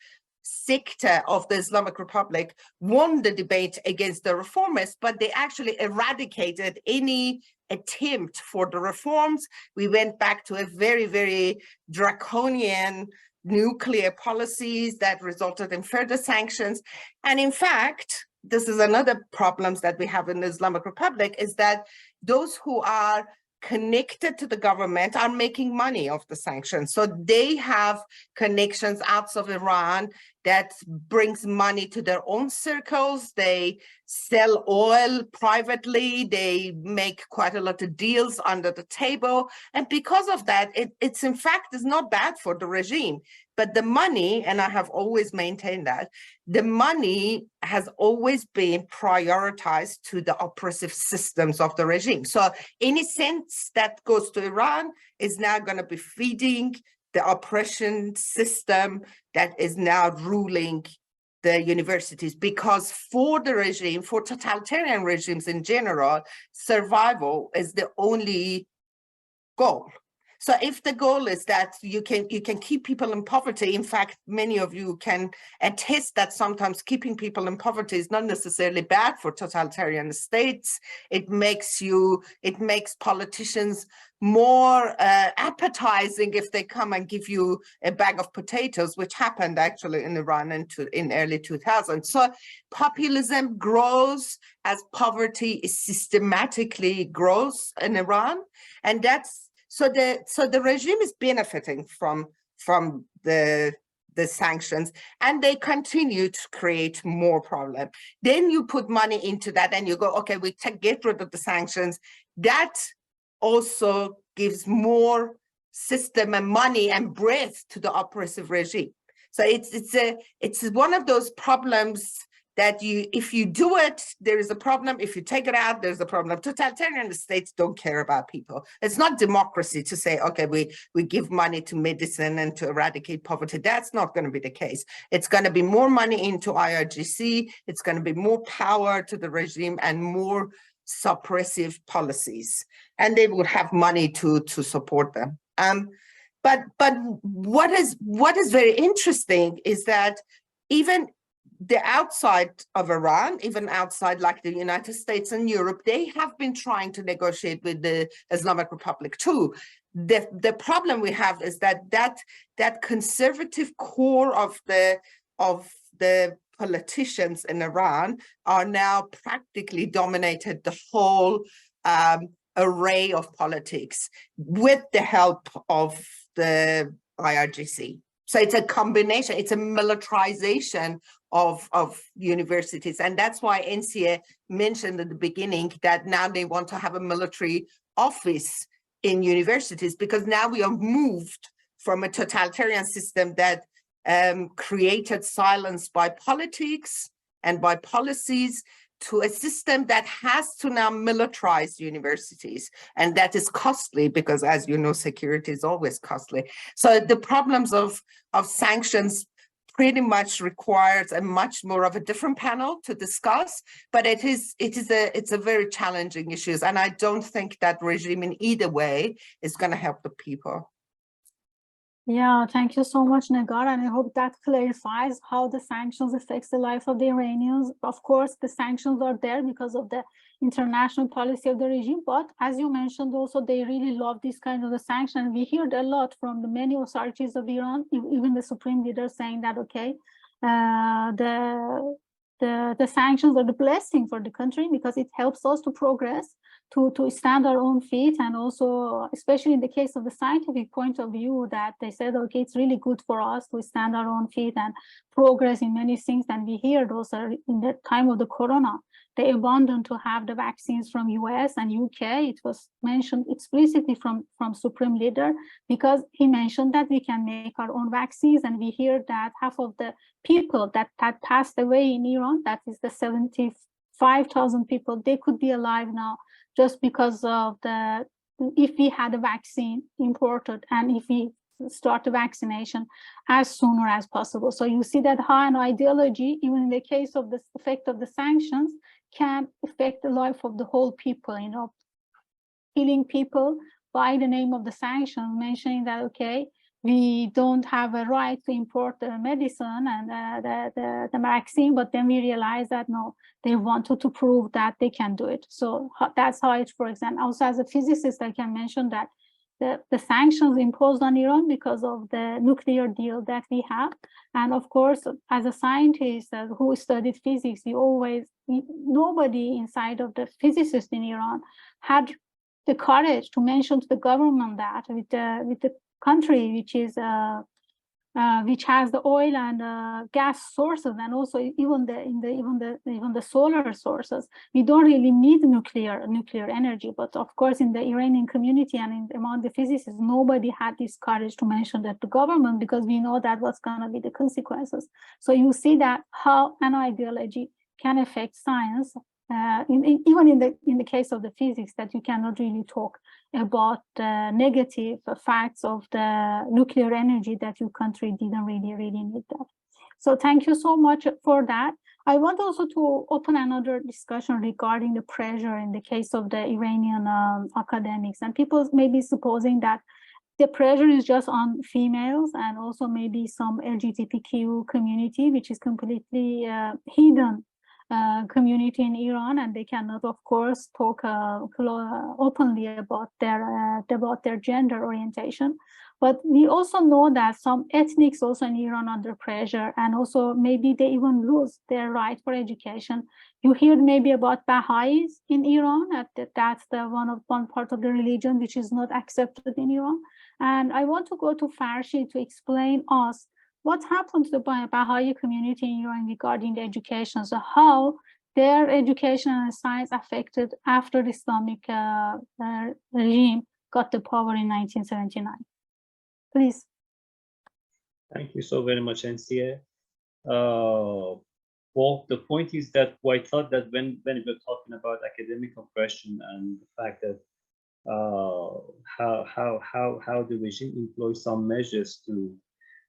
sector of the Islamic Republic won the debate against the reformists, but they actually eradicated any attempt for the reforms. We went back to a very, very draconian nuclear policies that resulted in further sanctions. And in fact, this is another problems that we have in the Islamic Republic, is that those who are connected to the government are making money off the sanctions. So they have connections out of Iran that brings money to their own circles. They sell oil privately. They make quite a lot of deals under the table. And because of that, it's in fact is not bad for the regime. But the money, and I have always maintained that, the money has always been prioritized to the oppressive systems of the regime. So any cents that goes to Iran is now going to be feeding the oppression system that is now ruling the universities, because for the regime, for totalitarian regimes in general, survival is the only goal. So if the goal is that you can keep people in poverty, in fact, many of you can attest that sometimes keeping people in poverty is not necessarily bad for totalitarian states. It makes politicians more appetizing if they come and give you a bag of potatoes, which happened actually in Iran in early 2000s. So populism grows as poverty is systematically grows in Iran, and that's so the regime is benefiting from the sanctions, and they continue to create more problem. Then you put money into that and you go, okay, we get rid of the sanctions. That also gives more system and money and breadth to the oppressive regime. So it's one of those problems that if you do it, there is a problem. If you take it out, there's a problem. Totalitarian states don't care about people. It's not democracy to say, okay, we give money to medicine and to eradicate poverty. That's not going to be the case. It's going to be more money into IRGC. It's going to be more power to the regime and more suppressive policies. And they would have money to support them. But what is very interesting is that even the outside of Iran, even outside like the United States and Europe, they have been trying to negotiate with the Islamic Republic too. The problem we have is that conservative core of the politicians in Iran are now practically dominated the whole array of politics with the help of the IRGC. So it's a combination, it's a militarization of universities. And that's why NCA mentioned at the beginning that now they want to have a military office in universities, because now we are moved from a totalitarian system that created silence by politics and by policies to a system that has to now militarize universities. And that is costly because, as you know, security is always costly. So the problems of sanctions pretty much requires a much more of a different panel to discuss, but it's a very challenging issue. And I don't think that regime in either way is going to help the people. Yeah, thank you so much, Negar, and I hope that clarifies how the sanctions affects the life of the Iranians. Of course, the sanctions are there because of the international policy of the regime, but as you mentioned also, they really love this kind of the sanction. We heard a lot from the many authorities of Iran, even the supreme leader, saying that, okay, the sanctions are the blessing for the country because it helps us to progress, to stand our own feet, and also, especially in the case of the scientific point of view, that they said, okay, it's really good for us to stand our own feet and progress in many things. And we heard also in the time of the corona, they abandoned to have the vaccines from US and UK. It was mentioned explicitly from Supreme Leader, because he mentioned that we can make our own vaccines. And we hear that half of the people that had passed away in Iran, that is the 75,000 people, they could be alive now just because of if we had a vaccine imported and if we start the vaccination as sooner as possible. So you see that how an ideology, even in the case of the effect of the sanctions, can affect the life of the whole people, you know, killing people by the name of the sanctions, mentioning that, okay, we don't have a right to import the medicine and the vaccine, but then we realize that no, they wanted to prove that they can do it. So that's how it, for example, also as a physicist, I can mention that the sanctions imposed on Iran because of the nuclear deal that we have. And of course, as a scientist who studied physics, nobody inside of the physicists in Iran had the courage to mention to the government that with the country which has the oil and gas sources, and also even the solar sources, we don't really need nuclear energy. But of course, in the Iranian community and among the physicists, nobody had this courage to mention that to government, because we know that what's going to be the consequences. So you see that how an ideology can affect science. Even in the case of the physics, that you cannot really talk about the negative facts of the nuclear energy, that your country didn't really need that. So thank you so much for that. I want also to open another discussion regarding the pressure in the case of the Iranian academics, and people may be supposing that the pressure is just on females and also maybe some LGBTQ community, which is completely hidden community in Iran, and they cannot, of course, talk openly about their gender orientation. But we also know that some ethnics also in Iran under pressure, and also maybe they even lose their right for education. You hear maybe about HEIs in Iran, that's the one part of the religion which is not accepted in Iran. And I want to go to Farshi to explain us what happened to the Baha'i community in Iran regarding the education? So how their education and science affected after the Islamic regime got the power in 1979. Please. Thank you so very much, NCA. Well, the point is that I thought that when we were talking about academic oppression and the fact that how the regime employs some measures to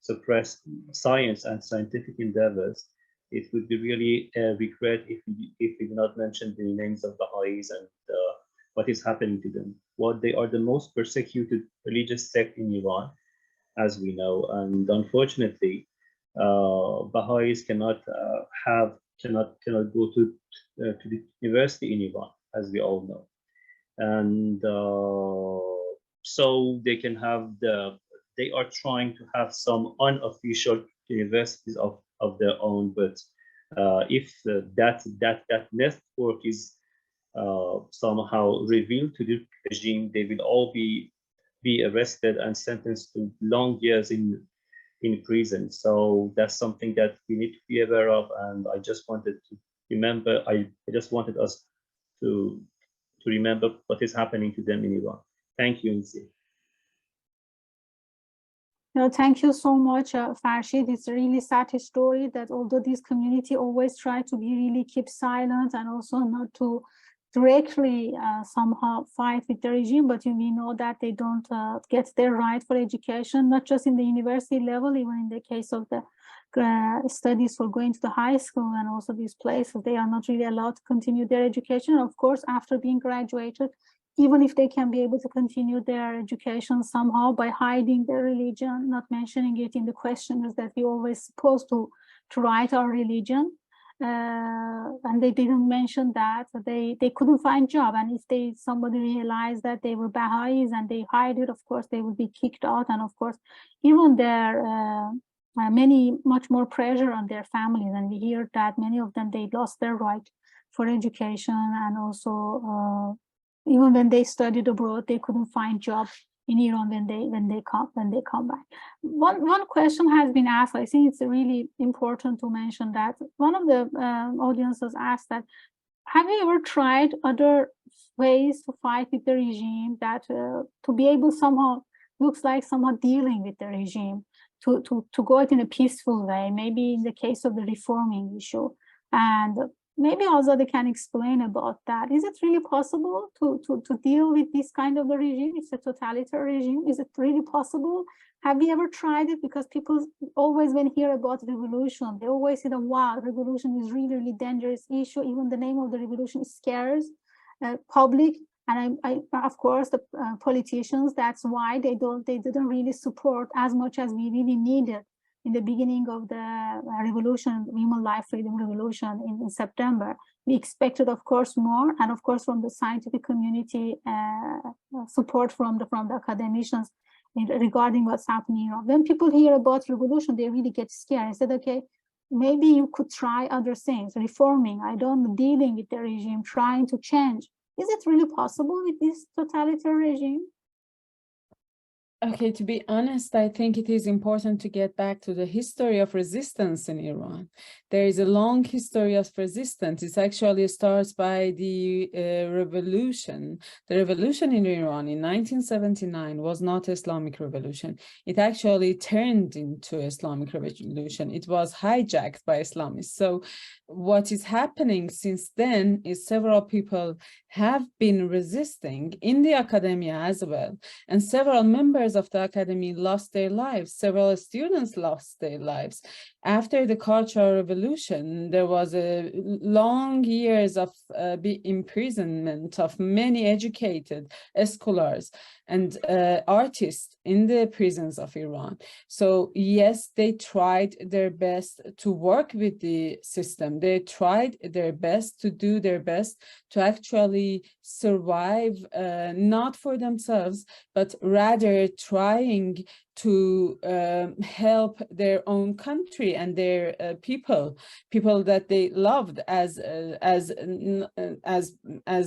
suppress science and scientific endeavors, it would be really a regret if we did not mention the names of the HEIs and what is happening to them. Well, they are the most persecuted religious sect in Iran, as we know, and unfortunately, Baha'is cannot go to the university in Iran, as we all know, and so they can have they are trying to have some unofficial universities of their own, but if that network is somehow revealed to the regime, they will all be arrested and sentenced to long years in prison. So that's something that we need to be aware of, and I just wanted to remember. I just wanted us to remember what is happening to them in Iran. Thank you, Nzi. No, thank you so much, Farshid. It's a really sad story that although this community always try to be really keep silent and also not to directly somehow fight with the regime, but we know that they don't get their right for education, not just in the university level, even in the case of the studies for going to the high school and also these places, they are not really allowed to continue their education. Of course, after being graduated, even if they can be able to continue their education somehow by hiding their religion, not mentioning it in the questionnaires that we always supposed to write our religion. And they didn't mention that they couldn't find job, and if somebody realized that they were Baha'is and they hide it, of course they would be kicked out, and of course even there much more pressure on their families, and we hear that many of them they lost their right for education, and also even when they studied abroad they couldn't find job in Iran when they come back. One question has been asked. I think it's really important to mention that one of the audiences asked that, have you ever tried other ways to fight with the regime, that to be able somehow dealing with the regime, to go it in a peaceful way, maybe in the case of the reforming issue? And maybe Azadeh can explain about that. Is it really possible to deal with this kind of a regime? It's a totalitarian regime. Is it really possible? Have we ever tried it? Because people always, when hear about revolution, they always say that, wow, revolution is really, really dangerous issue. Even the name of the revolution scares public. And of course, the politicians, that's why they didn't really support as much as we really needed in the beginning of the revolution, Human Life Freedom Revolution in September. We expected, of course, more, and of course, from the scientific community, support from the academicians regarding what's happening in Iran. When people hear about revolution, they really get scared. I said, okay, maybe you could try other things, reforming, dealing with the regime, trying to change. Is it really possible with this totalitarian regime? Okay, to be honest, I think it is important to get back to the history of resistance in Iran. There is a long history of resistance. It actually starts by the revolution. The revolution in Iran in 1979 was not Islamic revolution. It actually turned into Islamic revolution. It was hijacked by Islamists. So what is happening since then is several people have been resisting in the academia as well. And several members of the academy lost their lives. Several students lost their lives. After the Cultural Revolution, there was a long years of imprisonment of many educated scholars and artists in the prisons of Iran. So yes, they tried their best to work with the system. They tried their best to do their best to actually survive, not for themselves, but rather trying to help their own country and their people that they loved as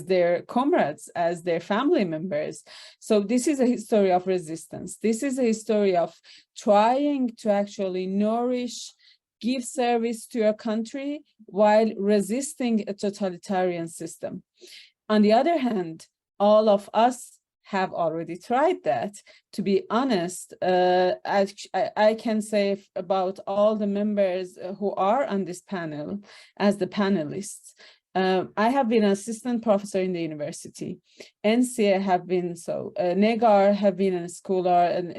their comrades, as their family members. So this is a history of resistance. This is a history of trying to actually nourish, give service to your country while resisting a totalitarian system. On the other hand, all of us have already tried that. To be honest, I can say about all the members who are on this panel as the panelists, I have been an assistant professor in the university. NCA have been so. Negar have been a scholar and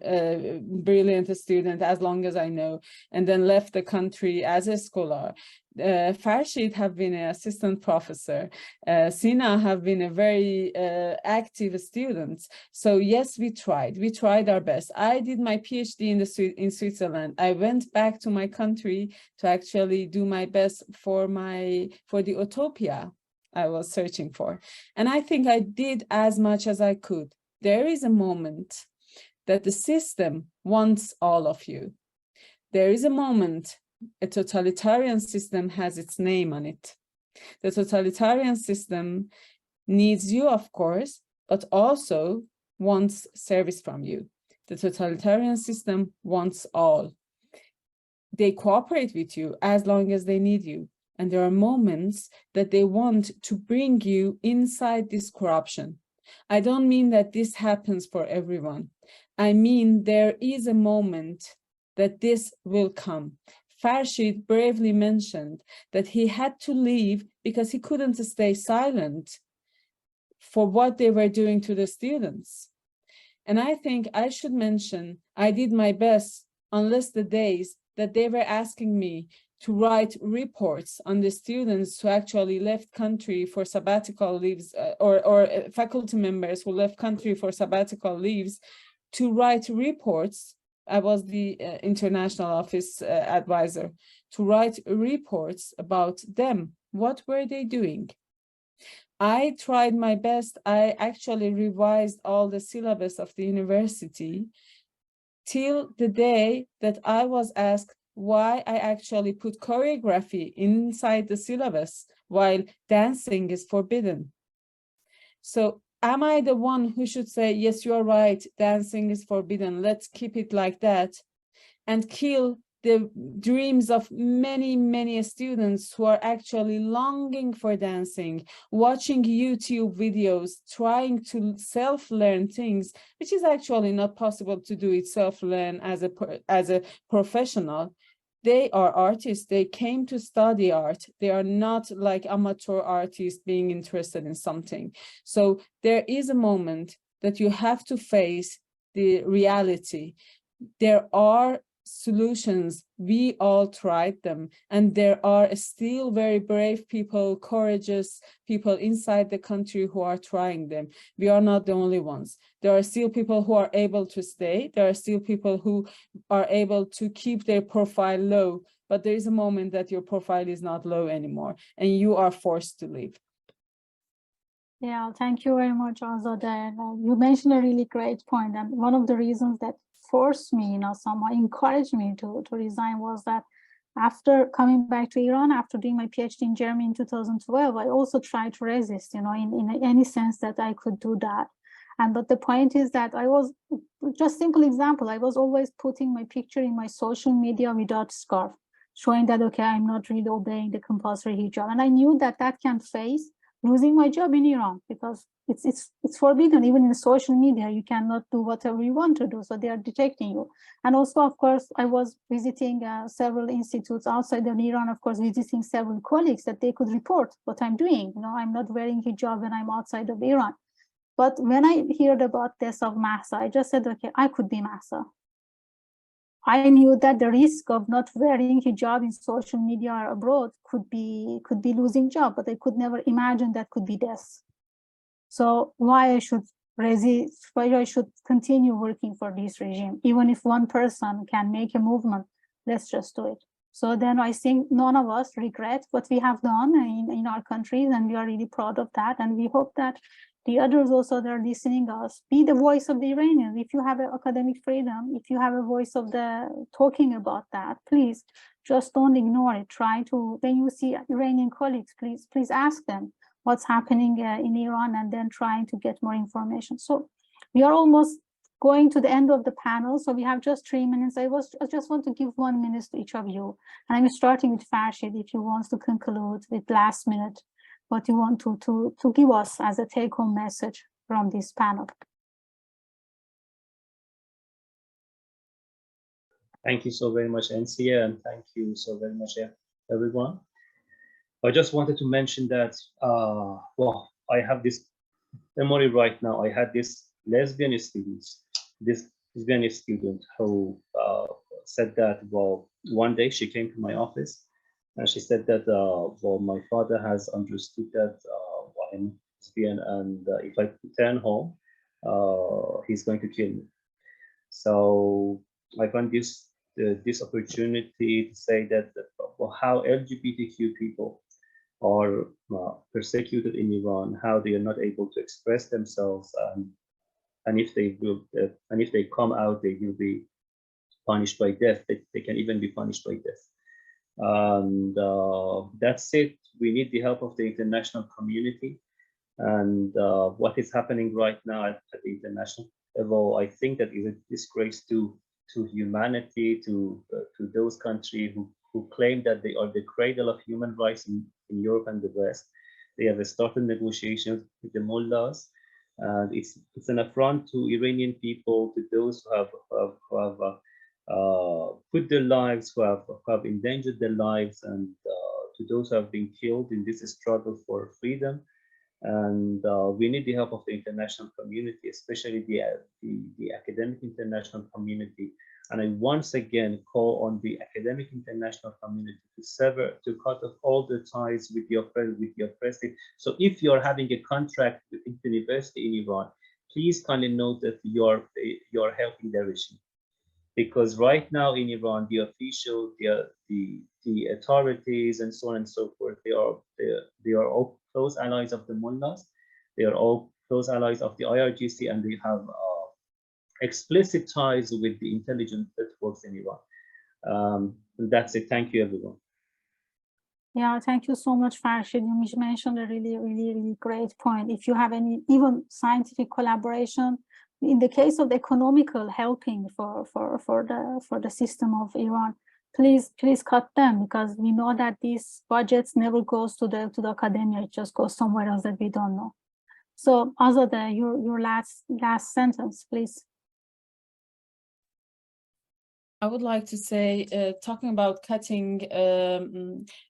a brilliant student as long as I know, and then left the country as a scholar. Farshid have been an assistant professor. Sina have been a very active student. So yes, we tried our best. I did my PhD in Switzerland. I went back to my country to actually do my best for the utopia I was searching for. And I think I did as much as I could. There is a moment that the system wants all of you. There is a moment a totalitarian system has its name on it. The totalitarian system needs you, of course, but also wants service from you. The totalitarian system wants all. They cooperate with you as long as they need you. And there are moments that they want to bring you inside this corruption. I don't mean that this happens for everyone. I mean, there is a moment that this will come. Farshid bravely mentioned that he had to leave because he couldn't stay silent for what they were doing to the students. And I think I should mention, I did my best, unless the days that they were asking me to write reports on the students who actually left country for sabbatical leaves, or faculty members who left country for sabbatical leaves, to write reports. I was the international office advisor, to write reports about them. What were they doing? I tried my best. I actually revised all the syllabus of the university till the day that I was asked why I actually put choreography inside the syllabus while dancing is forbidden. So am I the one who should say, yes, you are right, dancing is forbidden, let's keep it like that, and kill the dreams of many, many students who are actually longing for dancing, watching YouTube videos, trying to self-learn things, which is actually not possible to do it self-learn as a professional. They are artists. They came to study art. They are not like amateur artists being interested in something. So there is a moment that you have to face the reality. There are solutions. We all tried them, and there are still very brave people, courageous people inside the country who are trying them. We are not the only ones. There are still people who are able to stay. There are still people who are able to keep their profile low but there is a moment that your profile is not low anymore and you are forced to leave. Yeah, thank you very much, Azadeh. You mentioned a really great point, and one of the reasons that forced me, somehow encouraged me to resign was that after coming back to Iran, after doing my PhD in Germany in 2012, I also tried to resist, in any sense that I could do that. But the point is that I was, just simple example, I was always putting my picture in my social media without scarf, showing that, okay, I'm not really obeying the compulsory hijab. And I knew that that can face losing my job in Iran, because it's forbidden. Even in social media, you cannot do whatever you want to do, so they are detecting you. And also, of course, I was visiting several institutes outside of Iran, of course, visiting several colleagues that they could report what I'm doing. I'm not wearing hijab when I'm outside of Iran. But when I heard about death of Mahsa, I just said, okay, I could be Mahsa. I knew that the risk of not wearing hijab in social media or abroad could be losing job, but I could never imagine that could be death. So why I should resist, why I should continue working for this regime, even if one person can make a movement, let's just do it. So then I think none of us regret what we have done in our countries, and we are really proud of that. And we hope that the others also that are listening us, be the voice of the Iranians. If you have academic freedom, if you have a voice of the talking about that, please just don't ignore it. Try to, when you see Iranian colleagues, please ask them what's happening in Iran, and then trying to get more information. So we are almost going to the end of the panel. So we have just 3 minutes. I just want to give 1 minute to each of you. And I'm starting with Farshid, if you want to conclude with last minute, what you want to give us as a take-home message from this panel. Thank you so very much, Ensia, and thank you so very much, everyone. I just wanted to mention that, well, I have this memory right now. I had this lesbian student who said that, well, one day she came to my office and she said that, well, my father has understood that I'm lesbian, and if I return home, he's going to kill me. So I found this opportunity to say that how LGBTQ people are persecuted in Iran, how they are not able to express themselves, and if they come out, they will be punished by death. They can even be punished by death. And that's it. We need the help of the international community. And what is happening right now at the international level, I think that is a disgrace to humanity, to those countries who claim that they are the cradle of human rights in Europe and the West. They have started negotiations with the mullahs, and it's an affront to Iranian people, to those who have put their lives, who have endangered their lives, and to those who have been killed in this struggle for freedom. And we need the help of the international community, especially the academic international community. And I once again call on the academic international community to cut off all the ties with the oppressive. So if you're having a contract with the university in Iran, please kindly note that you're helping the regime. Because right now in Iran, the officials, the authorities, and so on and so forth, they are all close allies of the mullahs. They are all close allies of the IRGC, and they have explicit ties with the intelligence that works in Iran. That's it. Thank you, everyone. Yeah, thank you so much, Farshid. You mentioned a really great point. If you have any even scientific collaboration, in the case of the economical helping for the system of Iran, please cut them, because we know that these budgets never goes to the academia. It just goes somewhere else that we don't know. So Azadeh, your last sentence, please. I would like to say, talking about cutting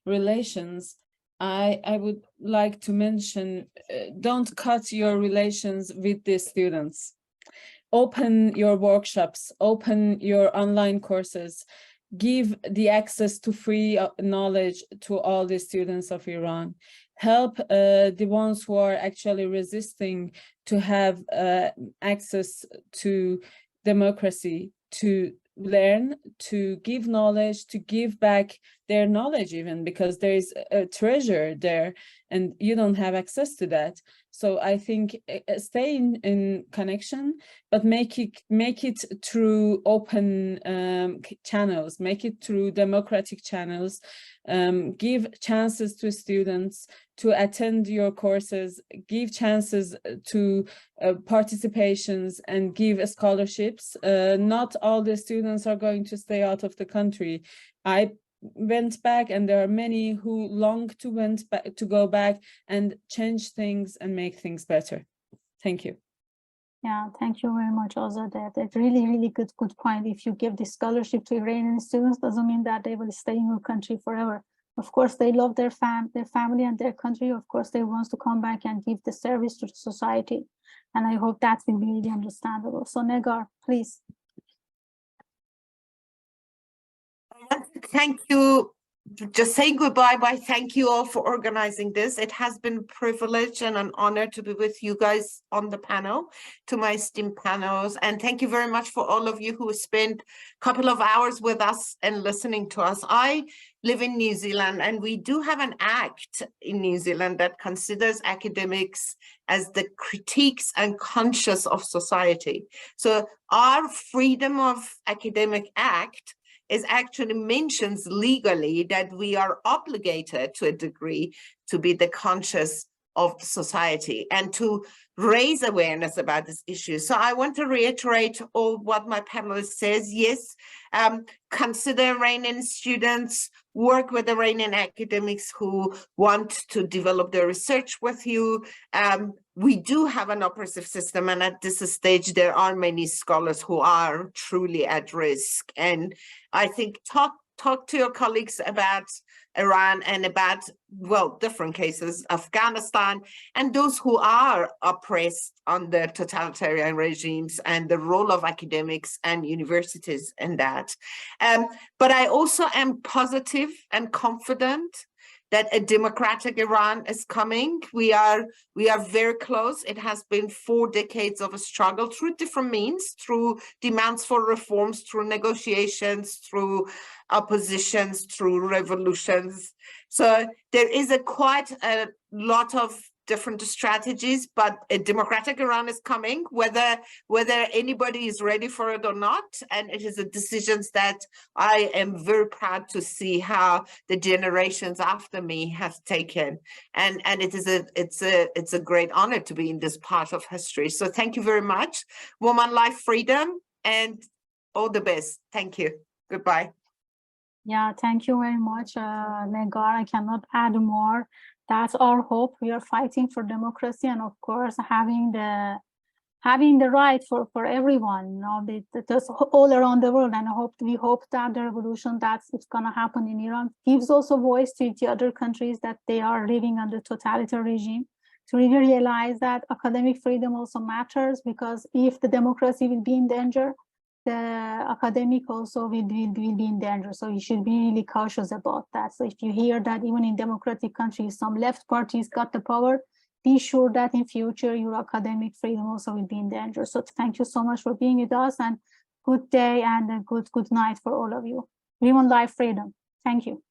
relations, I would like to mention, don't cut your relations with the students. Open your workshops, open your online courses, give the access to free knowledge to all the students of Iran. Help the ones who are actually resisting to have access to democracy, to learn, to give knowledge, to give back their knowledge even, because there is a treasure there and you don't have access to that. So I think stay in connection, but make it through open channels, make it through democratic channels, give chances to students to attend your courses, give chances to participations, and give scholarships. Not all the students are going to stay out of the country. I went back, and there are many who long to go back and change things and make things better. Thank you. Yeah, thank you very much, Azadeh. That's really, really good point. If you give the scholarship to Iranian students, doesn't mean that they will stay in your country forever. Of course, they love their family and their country. Of course, they want to come back and give the service to the society. And I hope that will be really understandable. So Negar, please. Thank you. Just saying goodbye. Thank you all for organizing this. It has been a privilege and an honor to be with you guys on the panel, to my esteemed panels. And thank you very much for all of you who spent a couple of hours with us and listening to us. I live in New Zealand, and we do have an act in New Zealand that considers academics as the critiques and conscience of society. So our Freedom of Academic Act is actually mentions legally that we are obligated to a degree to be the conscious of society and to raise awareness about this issue. So I want to reiterate all what my panelist says. Yes, consider Iranian students, work with Iranian academics who want to develop their research with you. We do have an oppressive system, and at this stage, there are many scholars who are truly at risk. And I think talk to your colleagues about Iran and about, well, different cases, Afghanistan, and those who are oppressed under totalitarian regimes, and the role of academics and universities in that. But I also am positive and confident that a democratic Iran is coming. We are very close. It has been 4 decades of a struggle through different means, through demands for reforms, through negotiations, through oppositions, through revolutions. So there is quite a lot of different strategies, but a democratic Iran is coming, whether anybody is ready for it or not. And it is a decisions that I am very proud to see how the generations after me have taken. And it's a great honor to be in this part of history. So thank you very much. Woman, life, freedom, and all the best. Thank you. Goodbye. Yeah, thank you very much, Negar. I cannot add more. That's our hope. We are fighting for democracy, and of course, having the right for everyone, you know, that's all around the world. And we hope that the revolution that's going to happen in Iran gives also voice to the other countries that they are living under totalitarian regime, to really realize that academic freedom also matters, because if the democracy will be in danger, the academic also will be in danger. So you should be really cautious about that. So if you hear that even in democratic countries, some left parties got the power, be sure that in future your academic freedom also will be in danger. So thank you so much for being with us, and good day and a good night for all of you. We want life freedom. Thank you.